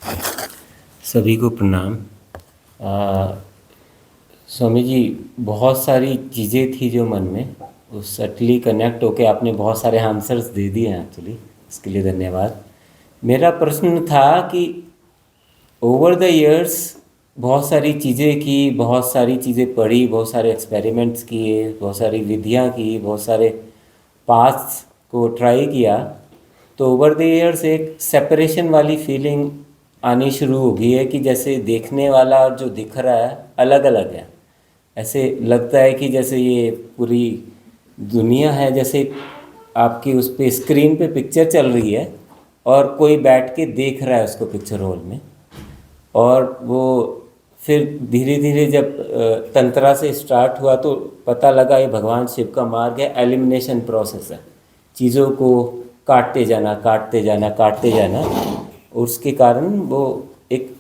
सभी को प्रणाम। स्वामी जी, बहुत सारी चीज़ें थी जो मन में, उस सटली कनेक्ट होके आपने बहुत सारे आंसर्स दे दिए हैं एक्चुअली। इसके लिए धन्यवाद। मेरा प्रश्न था कि ओवर द इयर्स बहुत सारी चीज़ें की, बहुत सारी चीज़ें पढ़ी, बहुत सारे एक्सपेरिमेंट्स किए, बहुत सारी विधियाँ की, बहुत सारे पाथ्स को ट्राई किया, तो ओवर द इयर्स एक सेपरेशन वाली फीलिंग आनी शुरू हो गई है कि जैसे देखने वाला और जो दिख रहा है अलग अलग है। ऐसे लगता है कि जैसे ये पूरी दुनिया है, जैसे आपकी उस पे स्क्रीन पे पिक्चर चल रही है और कोई बैठ के देख रहा है उसको पिक्चर हॉल में। और वो फिर धीरे धीरे जब तंत्रा से स्टार्ट हुआ तो पता लगा ये भगवान शिव का मार्ग है, एलिमिनेशन प्रोसेस है, चीज़ों को काटते जाना काटते जाना काटते जाना। और उसके कारण वो एक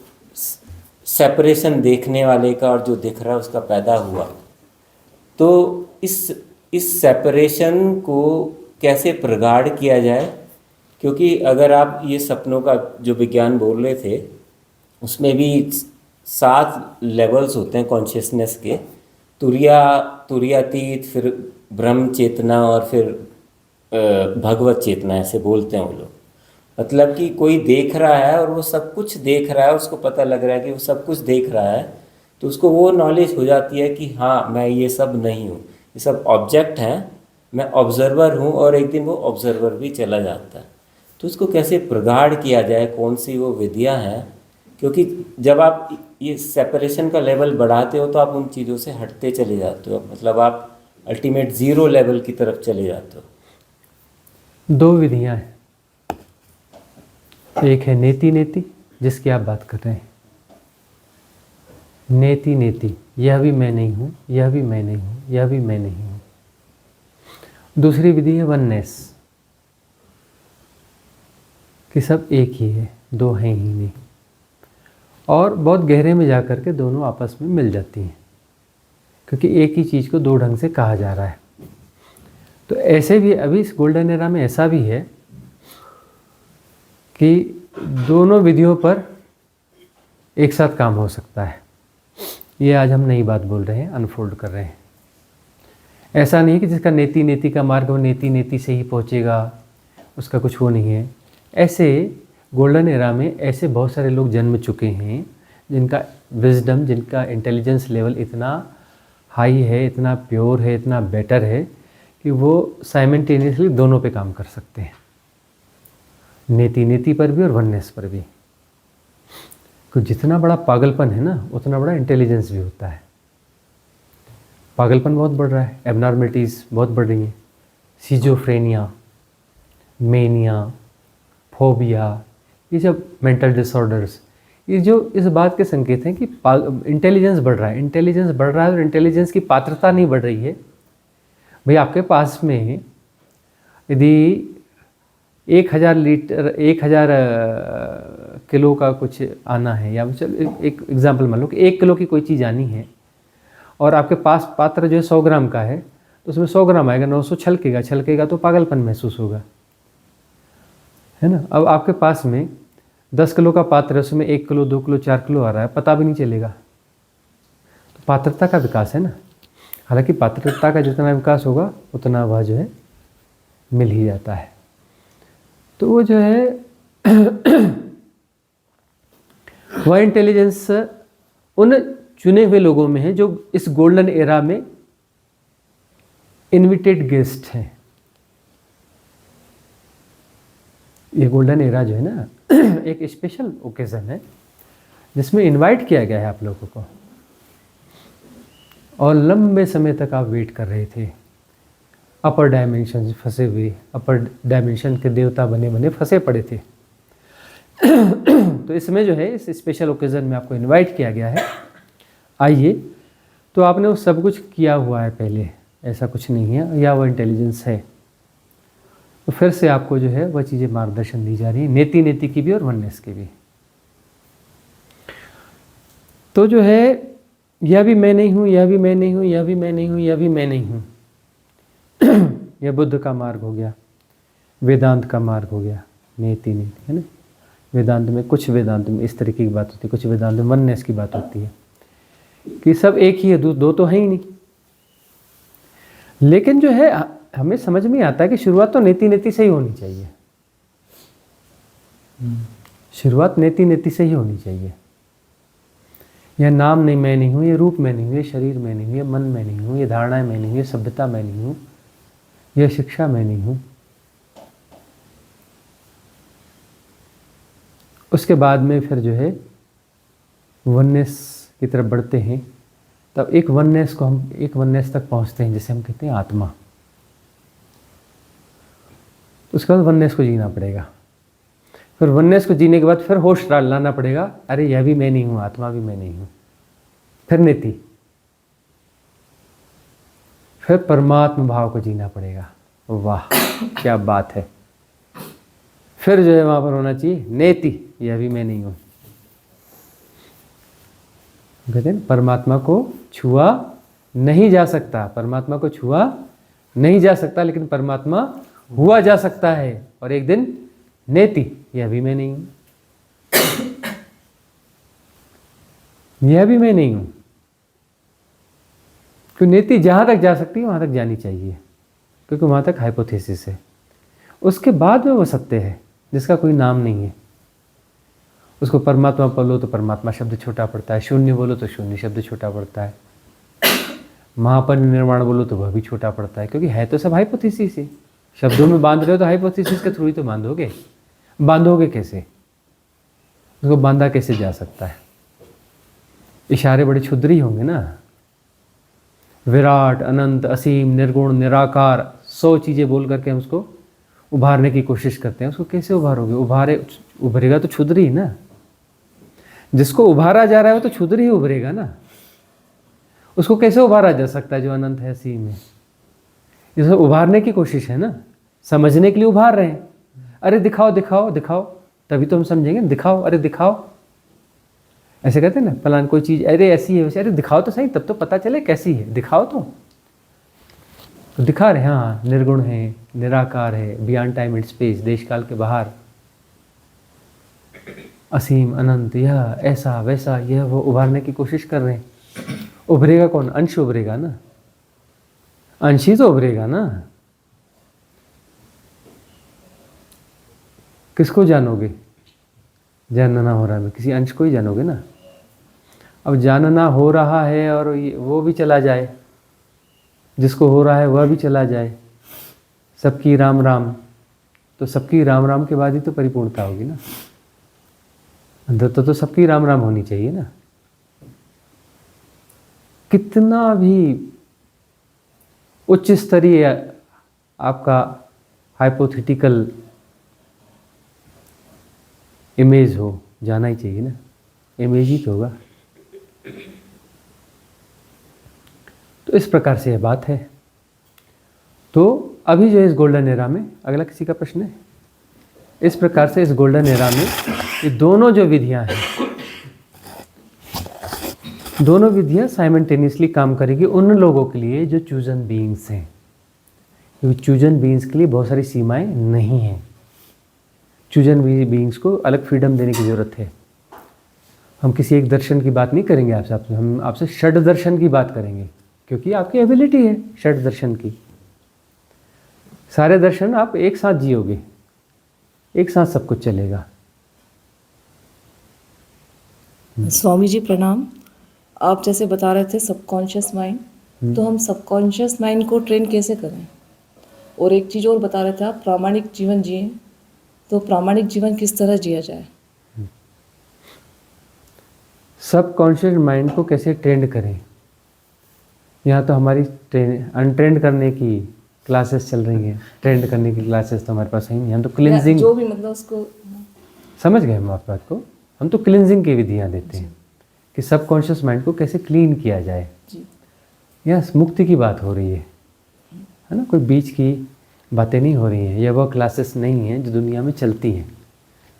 सेपरेशन देखने वाले का और जो दिख रहा है उसका पैदा हुआ। तो इस सेपरेशन को कैसे प्रगाढ़ किया जाए? क्योंकि अगर आप ये सपनों का जो विज्ञान बोल रहे थे उसमें भी 7 लेवल्स होते हैं कॉन्शियसनेस के। तुरियातीत, फिर ब्रह्म चेतना और फिर भगवत चेतना, ऐसे बोलते हैं वो लोग। मतलब कि कोई देख रहा है और वो सब कुछ देख रहा है, उसको पता लग रहा है कि वो सब कुछ देख रहा है, तो उसको वो नॉलेज हो जाती है कि हाँ, मैं ये सब नहीं हूँ, ये सब ऑब्जेक्ट हैं, मैं ऑब्जर्वर हूँ। और एक दिन वो ऑब्जर्वर भी चला जाता है। तो उसको कैसे प्रगाढ़ किया जाए, कौन सी वो विधियाँ हैं? क्योंकि जब आप ये सेपरेशन का लेवल बढ़ाते हो तो आप उन चीज़ों से हटते चले जाते हो, मतलब आप अल्टीमेट ज़ीरो लेवल की तरफ चले जाते हो। 2 विधियां हैं। एक है नेति नेति, जिसकी आप बात कर रहे हैं। नेति नेति, यह भी मैं नहीं हूँ, यह भी मैं नहीं हूँ, यह भी मैं नहीं हूँ। दूसरी विधि है वननेस, कि सब एक ही है, 2 हैं ही नहीं। और बहुत गहरे में जाकर के दोनों आपस में मिल जाती हैं, क्योंकि एक ही चीज़ को 2 ढंग से कहा जा रहा है। तो ऐसे भी अभी इस गोल्डन एरा में ऐसा भी है कि दोनों विधियों पर एक साथ काम हो सकता है। ये आज हम नई बात बोल रहे हैं, अनफोल्ड कर रहे हैं। ऐसा नहीं कि जिसका नेति नेति का मार्ग वो नेति नेति से ही पहुंचेगा, उसका कुछ वो नहीं है। ऐसे गोल्डन एरा में ऐसे बहुत सारे लोग जन्म चुके हैं जिनका विजडम, जिनका इंटेलिजेंस लेवल इतना हाई है, इतना प्योर है, इतना बेटर है कि वो साइमल्टेनियसली दोनों पे काम कर सकते हैं, नेति नेति पर भी और वननेस पर भी। तो जितना बड़ा पागलपन है ना, उतना बड़ा इंटेलिजेंस भी होता है। पागलपन बहुत बढ़ रहा है, एबनॉर्मलिटीज़ बहुत बढ़ रही हैं, सीजोफ्रेनिया, मेनिया, फोबिया, ये सब मेंटल डिसऑर्डर्स, ये जो इस बात के संकेत हैं कि इंटेलिजेंस बढ़ रहा है। इंटेलिजेंस बढ़ रहा है और इंटेलिजेंस की पात्रता नहीं बढ़ रही है। भाई आपके पास में यदि 1000 लीटर 1000 किलो का कुछ आना है, या चलो एक एग्जांपल मान लो कि 1 किलो की कोई चीज़ आनी है और आपके पास पात्र जो है 100 ग्राम का है, तो उसमें 100 ग्राम आएगा, 900 छलकेगा तो पागलपन महसूस होगा, है ना। अब आपके पास में 10 किलो का पात्र है, उसमें 1 किलो 2 किलो 4 किलो आ रहा है, पता भी नहीं चलेगा। तो पात्रता का विकास है ना। हालांकि पात्रता का जितना विकास होगा उतना वह जो है मिल ही जाता है। तो वो जो है वह इंटेलिजेंस उन चुने हुए लोगों में है जो इस गोल्डन एरा में इनविटेड गेस्ट हैं। ये गोल्डन एरा जो है ना एक स्पेशल ओकेजन है जिसमें इनवाइट किया गया है आप लोगों को, और लंबे समय तक आप वेट कर रहे थे। अपर डायमेंशन फंसे हुए, अपर डायमेंशन के देवता बने बने फंसे पड़े थे। तो इसमें जो है इस स्पेशल ओकेजन में आपको इनवाइट किया गया है, आइए। तो आपने वो सब कुछ किया हुआ है पहले, ऐसा कुछ नहीं है, या वो इंटेलिजेंस है। तो फिर से आपको जो है वह चीज़ें मार्गदर्शन दी जा रही है, नेति नेति की भी और वननेस की भी। तो जो है यह भी मैं नहीं हूँ, यह भी मैं नहीं हूँ, यह भी मैं नहीं हूँ, यह भी मैं नहीं हूँ। यह बुद्ध का मार्ग हो गया, वेदांत का मार्ग हो गया, नेति नेति, है ना। वेदांत में, कुछ वेदांत में इस तरीके की बात होती है, कुछ वेदांत में वननेस की बात होती है कि सब एक ही है, दो तो है ही नहीं। लेकिन जो है हमें समझ में आता है कि शुरुआत तो नेति नेति से ही होनी चाहिए। शुरुआत नेति नेति से ही होनी चाहिए। यह नाम नहीं, मैं नहीं हूँ, ये रूप मैं नहीं हूँ, ये शरीर मैं नहीं हूँ, ये मन मैं नहीं हूँ, ये धारणाएं मैं नहीं हूँ, ये सभ्यता मैं नहीं हूँ, यह शिक्षा मैं नहीं हूँ। उसके बाद में फिर जो है वननेस की तरफ बढ़ते हैं, तब एक वननेस तक पहुँचते हैं जिसे हम कहते हैं आत्मा। उसके बाद वननेस को जीना पड़ेगा। फिर वननेस को जीने के बाद फिर होश लाना पड़ेगा, अरे यह भी मैं नहीं हूँ, आत्मा भी मैं नहीं हूँ। फिर नेति, फिर परमात्मा भाव को जीना पड़ेगा। वाह क्या बात है। फिर जो है वहां पर होना चाहिए नेति, यह भी मैं नहीं हूँ। कहते हैं परमात्मा को छुआ नहीं जा सकता, परमात्मा को छुआ नहीं जा सकता, लेकिन परमात्मा हुआ जा सकता है। और एक दिन नेति, यह भी मैं नहीं हूं, यह भी मैं नहीं हूं। तो नेति जहां तक जा सकती है वहां तक जानी चाहिए, क्योंकि वहां तक हाइपोथेसिस है। उसके बाद में वो सत्य है जिसका कोई नाम नहीं है। उसको परमात्मा बोलो तो परमात्मा शब्द छोटा पड़ता है, शून्य बोलो तो शून्य शब्द छोटा पड़ता है, महापरिनिर्वाण बोलो तो वह भी छोटा पड़ता है, क्योंकि है तो सब हाइपोथेसिस ही। शब्दों में बांध रहे हो तो हाइपोथेसिस के थ्रू ही तो बांधोगे कैसे? उसको बांधा कैसे जा सकता है? इशारे बड़े क्षुद्री होंगे ना। विराट, अनंत, असीम, निर्गुण, निराकार, 100 चीज़ें बोल करके हम उसको उभारने की कोशिश करते हैं। उसको कैसे उभारोगे? उभरेगा तो क्षुद्र ही ना। जिसको उभारा जा रहा है वो तो क्षुद्र ही उभरेगा ना। उसको कैसे उभारा जा सकता है जो अनंत है, असीम है? इसको उभारने की कोशिश है ना, समझने के लिए उभार रहे हैं। अरे दिखाओ दिखाओ दिखाओ, तभी तो हम समझेंगे। दिखाओ, अरे दिखाओ, ऐसे कहते हैं ना, फलान कोई चीज़ अरे ऐसी है वैसे, अरे दिखाओ तो सही, तब तो पता चले कैसी है, दिखाओ तो दिखा रहे। हाँ, निर्गुण है, निराकार है, बियॉन्ड टाइम एंड स्पेस, देश काल के बाहर, असीम, अनंत, यह ऐसा वैसा, यह वो उभारने की कोशिश कर रहे हैं। उभरेगा कौन? अंश उभरेगा ना, अंश ही तो उभरेगा ना। किसको जानोगे? जानना हो रहा है, किसी अंश को ही जानोगे ना। अब जानना हो रहा है और वो भी चला जाए, जिसको हो रहा है वह भी चला जाए, सबकी राम राम, तो सबकी राम राम के बाद ही तो परिपूर्णता होगी ना। अंदर तो सबकी राम राम होनी चाहिए ना। कितना भी उच्च स्तरीय आपका हाइपोथेटिकल इमेज हो, जाना ही चाहिए ना। इमेज ही तो होगा। तो इस प्रकार से यह बात है। तो अभी जो है इस गोल्डन एरा में, अगला किसी का प्रश्न है? इस प्रकार से इस गोल्डन एरा में ये दोनों जो विधियां हैं, दोनों विधियां साइमल्टेनियसली काम करेगी उन लोगों के लिए जो चूजन बीइंग्स हैं। क्योंकि चूजन बीइंग्स के लिए बहुत सारी सीमाएं नहीं हैं। चूजन बीइंग्स को अलग फ्रीडम देने की ज़रूरत है। हम किसी एक दर्शन की बात नहीं करेंगे आपसे, हम आपसे षड दर्शन की बात करेंगे, क्योंकि आपकी एबिलिटी है षड दर्शन की। सारे दर्शन आप एक साथ जियोगे, एक साथ सब कुछ चलेगा। स्वामी जी प्रणाम। आप जैसे बता रहे थे सबकॉन्शियस माइंड, तो हम सबकॉन्शियस माइंड को ट्रेन कैसे करें? और एक चीज़ और बता रहे थे आप, प्रामाणिक जीवन जिए, तो प्रामाणिक जीवन किस तरह जिया जाए? सबकॉन्शियस माइंड को कैसे ट्रेंड करें? यहाँ तो हमारी अनट्रेंड करने की क्लासेस चल रही हैं। ट्रेंड करने की क्लासेस तो हमारे पास है नहीं। हम तो क्लिनजिंग, जो भी मतलब उसको समझ गए हम आप बात को। हम तो क्लिनजिंग की विधियाँ देते हैं कि सबकॉन्शियस माइंड को कैसे क्लीन किया जाए। यह मुक्ति की बात हो रही है ना, कोई बीच की बातें नहीं हो रही हैं। यह वह क्लासेस नहीं हैं जो दुनिया में चलती हैं।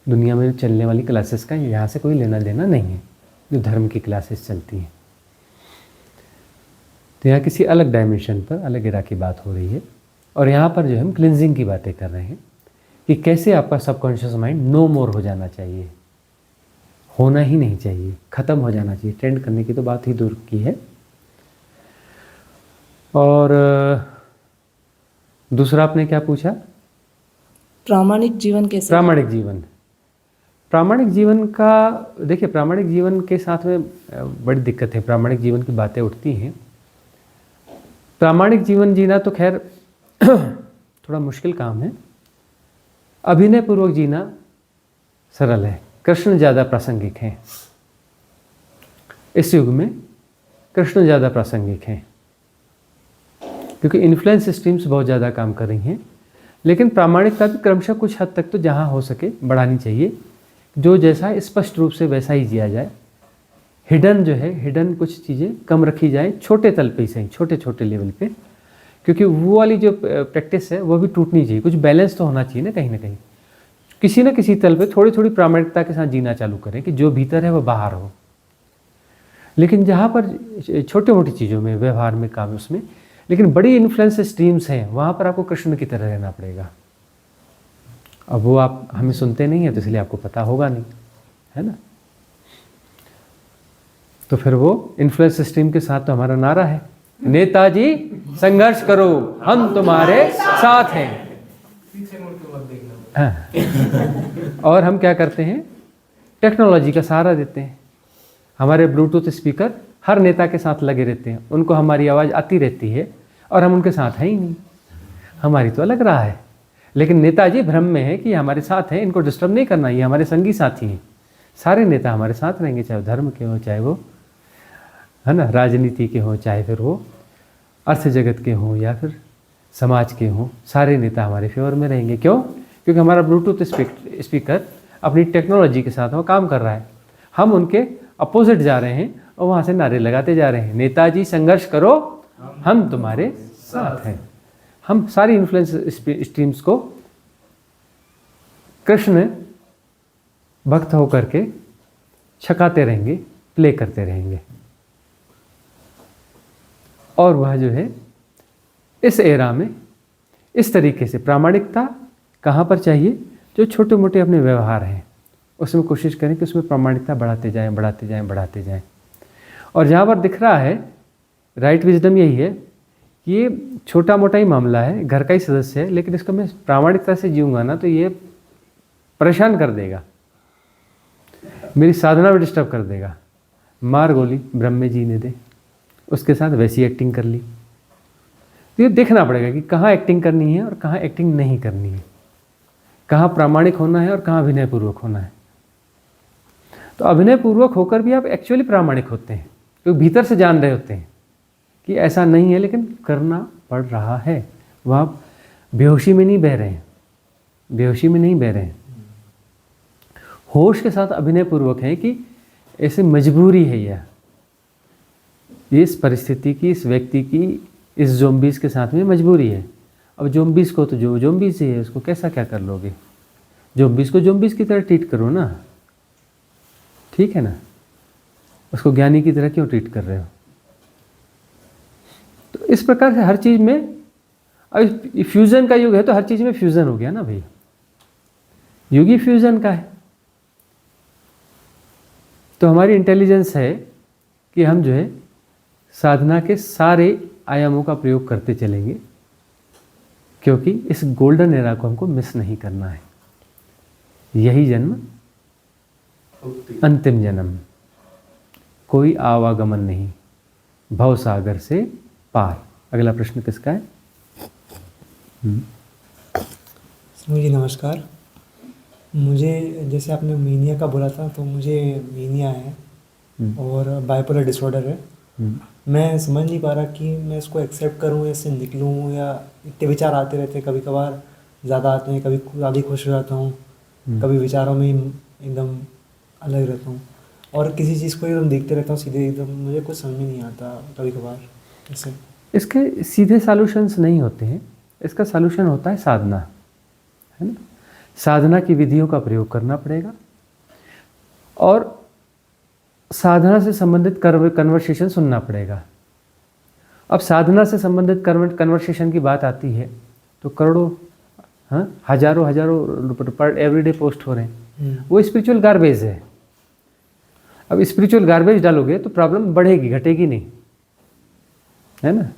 दुनिया में चलने वाली क्लासेस का यहाँ से कोई लेना देना नहीं है, जो धर्म की क्लासेस चलती हैं। तो यहाँ किसी अलग डायमेंशन पर, अलग एरा की बात हो रही है। और यहाँ पर जो हम क्लिनजिंग की बातें कर रहे हैं कि कैसे आपका सबकॉन्शियस माइंड नो मोर हो जाना चाहिए, होना ही नहीं चाहिए, ख़त्म हो जाना चाहिए। ट्रेंड करने की तो बात ही दूर की है। और दूसरा आपने क्या पूछा? प्रामाणिक जीवन कैसे? प्रामाणिक जीवन। प्रामाणिक जीवन का देखिए, प्रामाणिक जीवन के साथ में बड़ी दिक्कत है। प्रामाणिक जीवन की बातें उठती हैं। प्रामाणिक जीवन जीना तो खैर थोड़ा मुश्किल काम है। अभिनय पूर्वक जीना सरल है। कृष्ण ज़्यादा प्रासंगिक हैं इस युग में। कृष्ण ज़्यादा प्रासंगिक हैं क्योंकि इन्फ्लुएंस स्ट्रीम्स बहुत ज़्यादा काम कर रही हैं। लेकिन प्रामाणिकता भी क्रमशः कुछ हद तक तो जहाँ हो सके बढ़ानी चाहिए। जो जैसा है स्पष्ट रूप से वैसा ही जिया जाए। हिडन जो है, हिडन कुछ चीज़ें कम रखी जाए, छोटे तल पे ही सही, छोटे छोटे लेवल पे, क्योंकि वो वाली जो प्रैक्टिस है वो भी टूटनी चाहिए। कुछ बैलेंस तो होना चाहिए ना कहीं किसी न किसी तल पे थोड़ी थोड़ी प्रामाणिकता के साथ जीना चालू करें कि जो भीतर है वो बाहर हो। लेकिन जहाँ पर छोटे मोटी चीज़ों में, व्यवहार में, काम उसमें, लेकिन बड़ी इन्फ्लुएंस स्ट्रीम्स हैं, वहाँ पर आपको कृष्ण की तरह रहना पड़ेगा। अब वो आप हमें सुनते नहीं हैं तो इसलिए आपको पता होगा नहीं, है ना। तो फिर वो इन्फ्लुएंस स्ट्रीम के साथ तो हमारा नारा है, नेताजी संघर्ष करो, हम तुम्हारे साथ हैं। हाँ। और हम क्या करते हैं, टेक्नोलॉजी का सहारा देते हैं। हमारे ब्लूटूथ स्पीकर हर नेता के साथ लगे रहते हैं, उनको हमारी आवाज़ आती रहती है और हम उनके साथ हैं ही नहीं। हमारी तो अलग राह है, लेकिन नेताजी भ्रम में है कि हमारे साथ हैं, इनको डिस्टर्ब नहीं करना, ये हमारे संगी साथी हैं। सारे नेता हमारे साथ रहेंगे, चाहे वो धर्म के हों, चाहे वो, है ना, राजनीति के हों, चाहे फिर वो अर्थ जगत के हों या फिर समाज के हों। सारे नेता हमारे फेवर में रहेंगे। क्यों? क्योंकि हमारा ब्लूटूथ स्पीकर अपनी टेक्नोलॉजी के साथ वो काम कर रहा है। हम उनके अपोजिट जा रहे हैं और वहाँ से नारे लगाते जा रहे हैं, नेताजी संघर्ष करो, हम तुम्हारे साथ हैं। हम सारी इन्फ्लुएंस स्ट्रीम्स को कृष्ण भक्त होकर के छकाते रहेंगे, प्ले करते रहेंगे। और वह जो है इस एरा में इस तरीके से प्रामाणिकता कहाँ पर चाहिए, जो छोटे मोटे अपने व्यवहार हैं उसमें कोशिश करें कि उसमें प्रामाणिकता बढ़ाते जाएं, बढ़ाते जाएं, बढ़ाते जाएं। और जहाँ पर दिख रहा है राइट विजडम यही है कि ये छोटा मोटा ही मामला है, घर का ही सदस्य है, लेकिन इसको मैं प्रामाणिकता से जीऊँगा ना तो ये परेशान कर देगा, मेरी साधना में डिस्टर्ब कर देगा। मार गोली ब्रह्म में जीने दे, उसके साथ वैसी एक्टिंग कर ली। तो ये देखना पड़ेगा कि कहाँ एक्टिंग करनी है और कहाँ एक्टिंग नहीं करनी है, कहाँ प्रामाणिक होना है और कहाँ अभिनय पूर्वक होना है। तो अभिनय पूर्वक होकर भी आप एक्चुअली प्रामाणिक होते हैं, क्योंकि भीतर से जान रहे होते हैं कि ऐसा नहीं है, लेकिन करना पड़ रहा है। वहाँ बेहोशी में नहीं बह रहे हैं, बेहोशी में नहीं बह रहे हैं, होश के साथ अभिनय पूर्वक है कि ऐसे मजबूरी है यह, इस परिस्थिति की, इस व्यक्ति की, इस ज़ोंबीज़ के साथ में मजबूरी है। अब ज़ोंबीज़ को तो जो ज़ोंबीज़ है उसको कैसा क्या कर लोगे, ज़ोंबीज़ को ज़ोंबीज़ की तरह ट्रीट करो ना, ठीक है ना, उसको ज्ञानी की तरह क्यों ट्रीट कर रहे हो। तो इस प्रकार से हर चीज़ में, अब फ्यूज़न का युग है तो हर चीज़ में फ्यूज़न हो गया ना भाई, युग ही फ्यूज़न का है। तो हमारी इंटेलिजेंस है कि हम जो है साधना के सारे आयामों का प्रयोग करते चलेंगे, क्योंकि इस गोल्डन एरा को हमको मिस नहीं करना है। यही जन्म अंतिम जन्म, कोई आवागमन नहीं, भव सागर से पार। अगला प्रश्न किसका है? स्वामी जी नमस्कार। मुझे, जैसे आपने मीनिया का बोला था, तो मुझे मीनिया है और बाइपोलर डिसऑर्डर है। मैं समझ नहीं पा रहा कि मैं इसको एक्सेप्ट करूं या इससे निकलूं, या इतने विचार आते रहते हैं, कभी कभार ज़्यादा आते हैं, कभी ज़्यादा खुश हो जाता हूँ, कभी विचारों में एकदम अलग रहता हूँ, और किसी चीज़ को एकदम देखते रहता हूँ सीधे, एकदम मुझे कुछ समझ में नहीं आता कभी कभार ऐसे। इसके सीधे सॉल्यूशंस नहीं होते हैं, इसका सॉल्यूशन होता है साधना, है ना। साधना की विधियों का प्रयोग करना पड़ेगा और साधना से संबंधित कन्वर्सेशन सुनना पड़ेगा। अब साधना से संबंधित कन्वर्सेशन की बात आती है तो करोड़ों हाँ, हजारों हजारों पर एवरीडे पोस्ट हो रहे हैं, वो स्पिरिचुअल गार्बेज है। अब स्पिरिचुअल गार्बेज डालोगे तो प्रॉब्लम बढ़ेगी, घटेगी नहीं, है ना।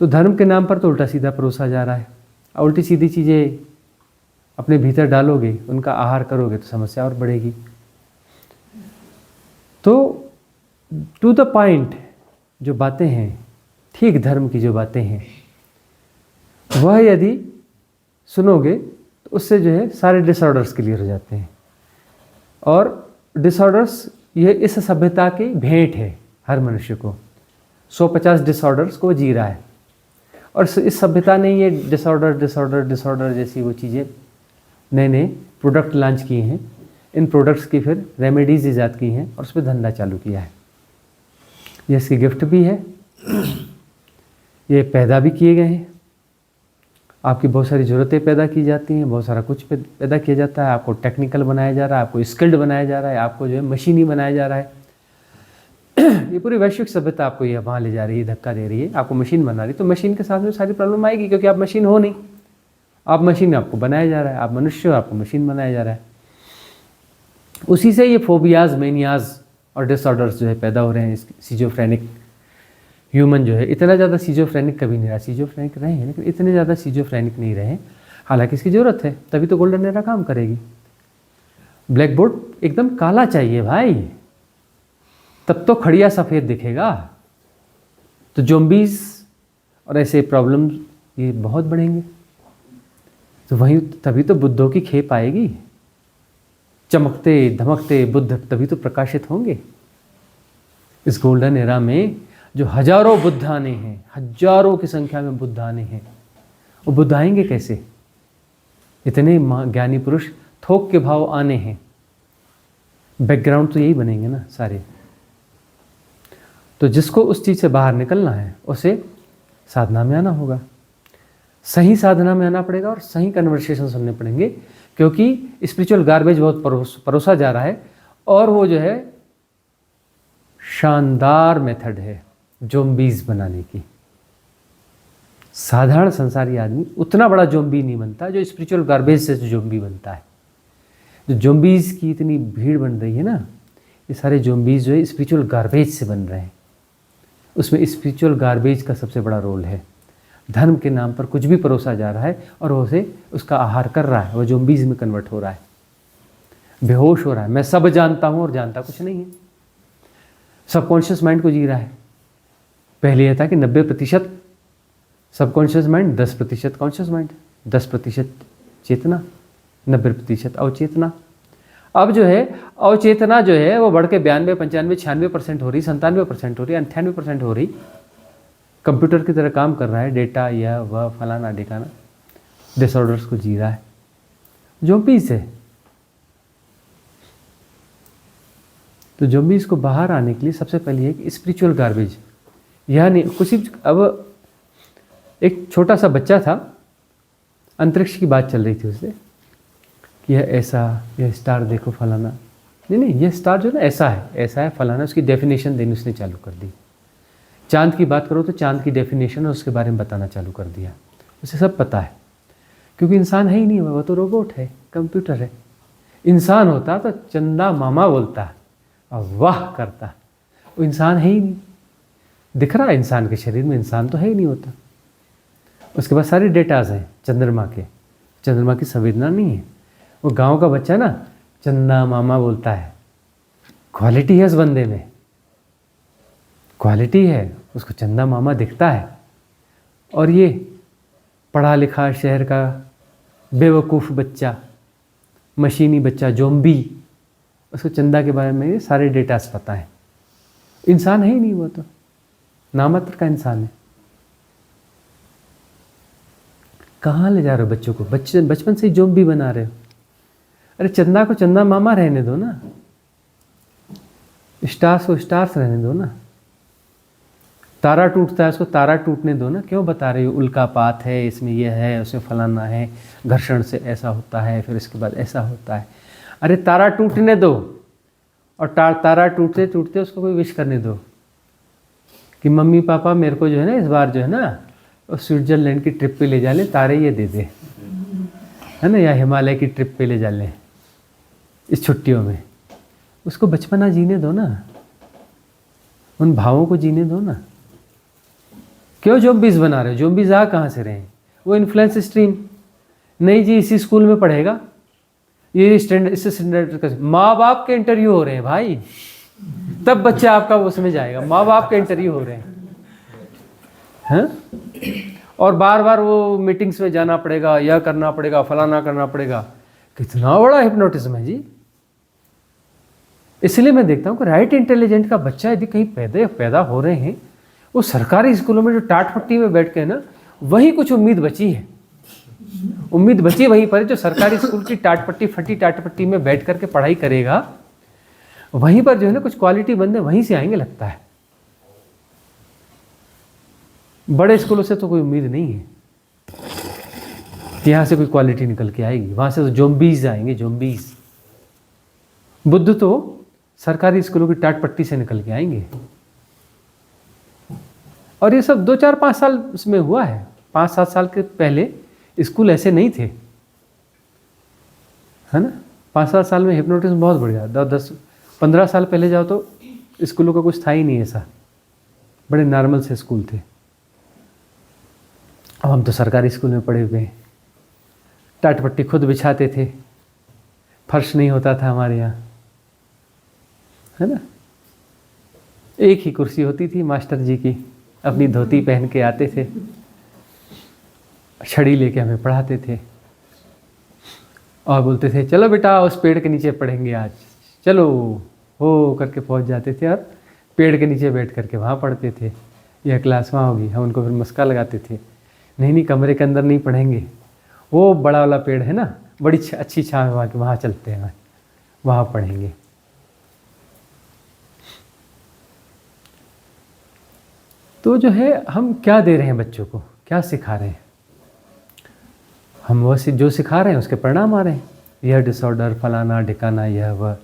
तो धर्म के नाम पर तो उल्टा सीधा परोसा जा रहा है, उल्टी सीधी चीज़ें अपने भीतर डालोगे, उनका आहार करोगे तो समस्या और बढ़ेगी। तो टू द पॉइंट जो बातें हैं, ठीक धर्म की जो बातें हैं, वह यदि सुनोगे तो उससे जो है सारे डिसऑर्डर्स क्लियर हो जाते हैं। और डिसऑर्डर्स ये इस सभ्यता की भेंट है हर मनुष्य को। 150 डिसऑर्डर्स को जी रहा है, और इस सभ्यता ने ये डिसऑर्डर जैसी वो चीज़ें नए नए प्रोडक्ट लॉन्च किए हैं। इन प्रोडक्ट्स की फिर रेमेडीज ईजाद की हैं और उस पर धंधा चालू किया है। ये इसकी गिफ्ट भी है, ये पैदा भी किए गए हैं। आपकी बहुत सारी ज़रूरतें पैदा की जाती हैं, बहुत सारा कुछ पैदा किया जाता है। आपको टेक्निकल बनाया जा रहा है, आपको स्किल्ड बनाया जा रहा है, आपको जो है मशीनी बनाया जा रहा है। ये पूरी वैश्विक सभ्यता आपको ये वहाँ ले जा रही है, धक्का दे रही है, आपको मशीन बना रही है। तो मशीन के साथ में सारी प्रॉब्लम आएगी, क्योंकि आप मशीन हो नहीं, आप मशीन, आपको बनाया जा रहा है। आप मनुष्य हो, आपको मशीन बनाया जा रहा है। उसी से ये फोबियाज, मेनियाज और डिसऑर्डर्स जो है पैदा हो रहे हैं। सीजोफ्रेनिक ह्यूमन जो है इतना ज़्यादा सीजोफ्रेनिक कभी नहीं रहा। सीजोफ्रेनिक रहे हैं लेकिन इतने ज़्यादा सीजोफ्रेनिक नहीं रहे, हालांकि इसकी ज़रूरत है, तभी तो गोल्डन एरा काम करेगी। ब्लैक बोर्ड एकदम काला चाहिए भाई, तब तो खड़िया सफ़ेद दिखेगा। तो ज़ॉम्बीज़ और ऐसे प्रॉब्लम ये बहुत बढ़ेंगे। तो वहीं तभी तो बुद्धों की खेप आएगी, चमकते धमकते बुद्ध तभी तो प्रकाशित होंगे। इस गोल्डन एरा में जो हजारों बुद्ध आने हैं, हजारों की संख्या में बुद्ध आने हैं, वो बुद्ध आएंगे कैसे? इतने ज्ञानी पुरुष थोक के भाव आने हैं, बैकग्राउंड तो यही बनेंगे ना सारे। तो जिसको उस चीज़ से बाहर निकलना है उसे साधना में आना होगा, सही साधना में आना पड़ेगा और सही कन्वर्सेशन सुनने पड़ेंगे, क्योंकि स्पिरिचुअल गार्बेज बहुत परोसा जा रहा है। और वो जो है शानदार मेथड है ज़ॉम्बीज़ बनाने की। साधारण संसारी आदमी उतना बड़ा ज़ॉम्बी नहीं बनता जो स्पिरिचुअल गार्बेज से ज़ॉम्बी बनता है। जो ज़ॉम्बीज़ की इतनी भीड़ बन रही है ना, ये सारे ज़ॉम्बीज़ जो है स्पिरिचुअल गार्बेज से बन रहे हैं। उसमें स्पिरिचुअल गार्बेज का सबसे बड़ा रोल है। धर्म के नाम पर कुछ भी परोसा जा रहा है और वो उसे उसका आहार कर रहा है, वो ज़ॉम्बीज़ में कन्वर्ट हो रहा है, बेहोश हो रहा है। मैं सब जानता हूँ और जानता कुछ नहीं है, सबकॉन्शियस माइंड को जी रहा है। पहले यह था कि 90% सबकॉन्शियस माइंड, 10% कॉन्शियस माइंड, 10% चेतना, 90% अवचेतना। अब जो है अवचेतना जो है वो बढ़ के 92, 95, 96% हो रही, 97% हो रही, 98% हो रही। कंप्यूटर की तरह काम कर रहा है, डेटा यह वह फलाना ढिकाना, डिसऑर्डर्स को जी रहा है। ज़ॉम्बीज़ है। तो ज़ॉम्बीज़ को बाहर आने के लिए सबसे पहले है कि स्पिरिचुअल गार्बेज, यानी कुछ। अब एक छोटा सा बच्चा था, अंतरिक्ष की बात चल रही थी उससे कि यह ऐसा, यह स्टार देखो फलाना, नहीं ये स्टार जो है ना ऐसा है फलाना, उसकी डेफिनेशन देनी उसने चालू कर दी। चांद की बात करो तो चांद की डेफिनेशन और उसके बारे में बताना चालू कर दिया। उसे सब पता है, क्योंकि इंसान है ही नहीं, वो तो रोबोट है, कंप्यूटर है। इंसान होता तो चंदा मामा बोलता और वाह करता, वो इंसान है ही नहीं। दिख रहा है इंसान के शरीर में, इंसान तो है ही नहीं होता। उसके पास सारे डेटाज हैं चंद्रमा के, चंद्रमा की संवेदना नहीं है। वो गांव का बच्चा ना चंदा मामा बोलता है, क्वालिटी है उस बंदे में, क्वालिटी है, उसको चंदा मामा दिखता है। और ये पढ़ा लिखा शहर का बेवकूफ़ बच्चा, मशीनी बच्चा, ज़ॉम्बी, उसको चंदा के बारे में सारे डेटास पता है। इंसान है ही नहीं, वो तो नामात्र का इंसान है। कहाँ ले जा रहे हो बच्चों को? बचपन से ही ज़ॉम्बी बना रहे हो। अरे चंदा को चंदा मामा रहने दो ना, स्टार्स को स्टार्स रहने दो ना। तारा टूटता है उसको तारा टूटने दो ना। क्यों बता रहे हो उल्कापात है, इसमें यह है, उसमें फलाना है, घर्षण से ऐसा होता है, फिर इसके बाद ऐसा होता है। अरे तारा टूटने दो, और तारा टूटते टूटते उसको कोई विश करने दो कि मम्मी पापा मेरे को जो है ना इस बार जो है ना स्विट्ज़रलैंड की ट्रिप पे ले जा ले, तारे ये दे दे। है ना, या हिमालय की ट्रिप पे ले जा लें इस छुट्टियों में, उसको बचपना जीने दो ना, उन भावों को जीने दो ना। क्यों ज़ॉम्बीज़ बना रहे हो? ज़ॉम्बीज़ आ कहाँ से रहे हैं? वो इन्फ्लुएंस स्ट्रीम, नहीं जी इसी स्कूल में पढ़ेगा, ये स्टैंडर्ड, इससे स्टैंडर्ड, माँ बाप के इंटरव्यू हो रहे हैं भाई, तब बच्चा आपका उसमें जाएगा। माँ बाप के इंटरव्यू हो रहे हैं, और बार बार वो मीटिंग्स में जाना पड़ेगा, यह करना पड़ेगा, फलाना करना पड़ेगा। कितना बड़ा हिप्नोटिज्म है जी। इसलिए मैं देखता हूँ कि राइट इंटेलिजेंट का बच्चा यदि कहीं पैदा हो रहे हैं, वो सरकारी स्कूलों में जो टाट पट्टी में बैठ के ना, वहीं कुछ उम्मीद बची है। उम्मीद बची वहीं पर, जो सरकारी स्कूल की फटी टाट पट्टी में बैठ करके पढ़ाई करेगा, वहीं पर जो है ना कुछ क्वालिटी बंदे वहीं से आएंगे लगता है। बड़े स्कूलों से तो कोई उम्मीद नहीं है कि यहाँ से कोई क्वालिटी निकल के आएगी, वहाँ से तो ज़ॉम्बीज़ आएंगे, ज़ॉम्बीज़। बुद्ध तो सरकारी स्कूलों की टाट पट्टी से निकल के आएंगे, और ये सब 2-4-5 साल इसमें हुआ है। 5-7 साल के पहले स्कूल ऐसे नहीं थे, है ना। 5-7 साल में हिप्नोटिज्म बहुत बढ़ गया। 10-15 साल पहले जाओ तो स्कूलों का कुछ था ही नहीं ऐसा, बड़े नॉर्मल से स्कूल थे। अब हम तो सरकारी स्कूल में पढ़े हुए हैं, टाट पट्टी खुद बिछाते थे, फर्श नहीं होता था हमारे यहाँ, है ना। एक ही कुर्सी होती थी मास्टर जी की, अपनी धोती पहन के आते थे, छड़ी लेके हमें पढ़ाते थे, और बोलते थे चलो बेटा उस पेड़ के नीचे पढ़ेंगे आज, चलो हो करके पहुंच जाते थे, और पेड़ के नीचे बैठ करके वहाँ पढ़ते थे। यह क्लास वहाँ होगी, हम उनको फिर मस्का लगाते थे, नहीं कमरे के अंदर नहीं पढ़ेंगे, वो बड़ा वाला पेड़ है ना, बड़ी अच्छी छाँव है वहाँ की, वहाँ चलते हैं, वहाँ पढ़ेंगे। तो जो है हम क्या दे रहे हैं बच्चों को, क्या सिखा रहे हैं? हम वो जो सिखा रहे हैं उसके परिणाम आ रहे हैं। यह डिसऑर्डर, फलाना ढिकाना, यह वह।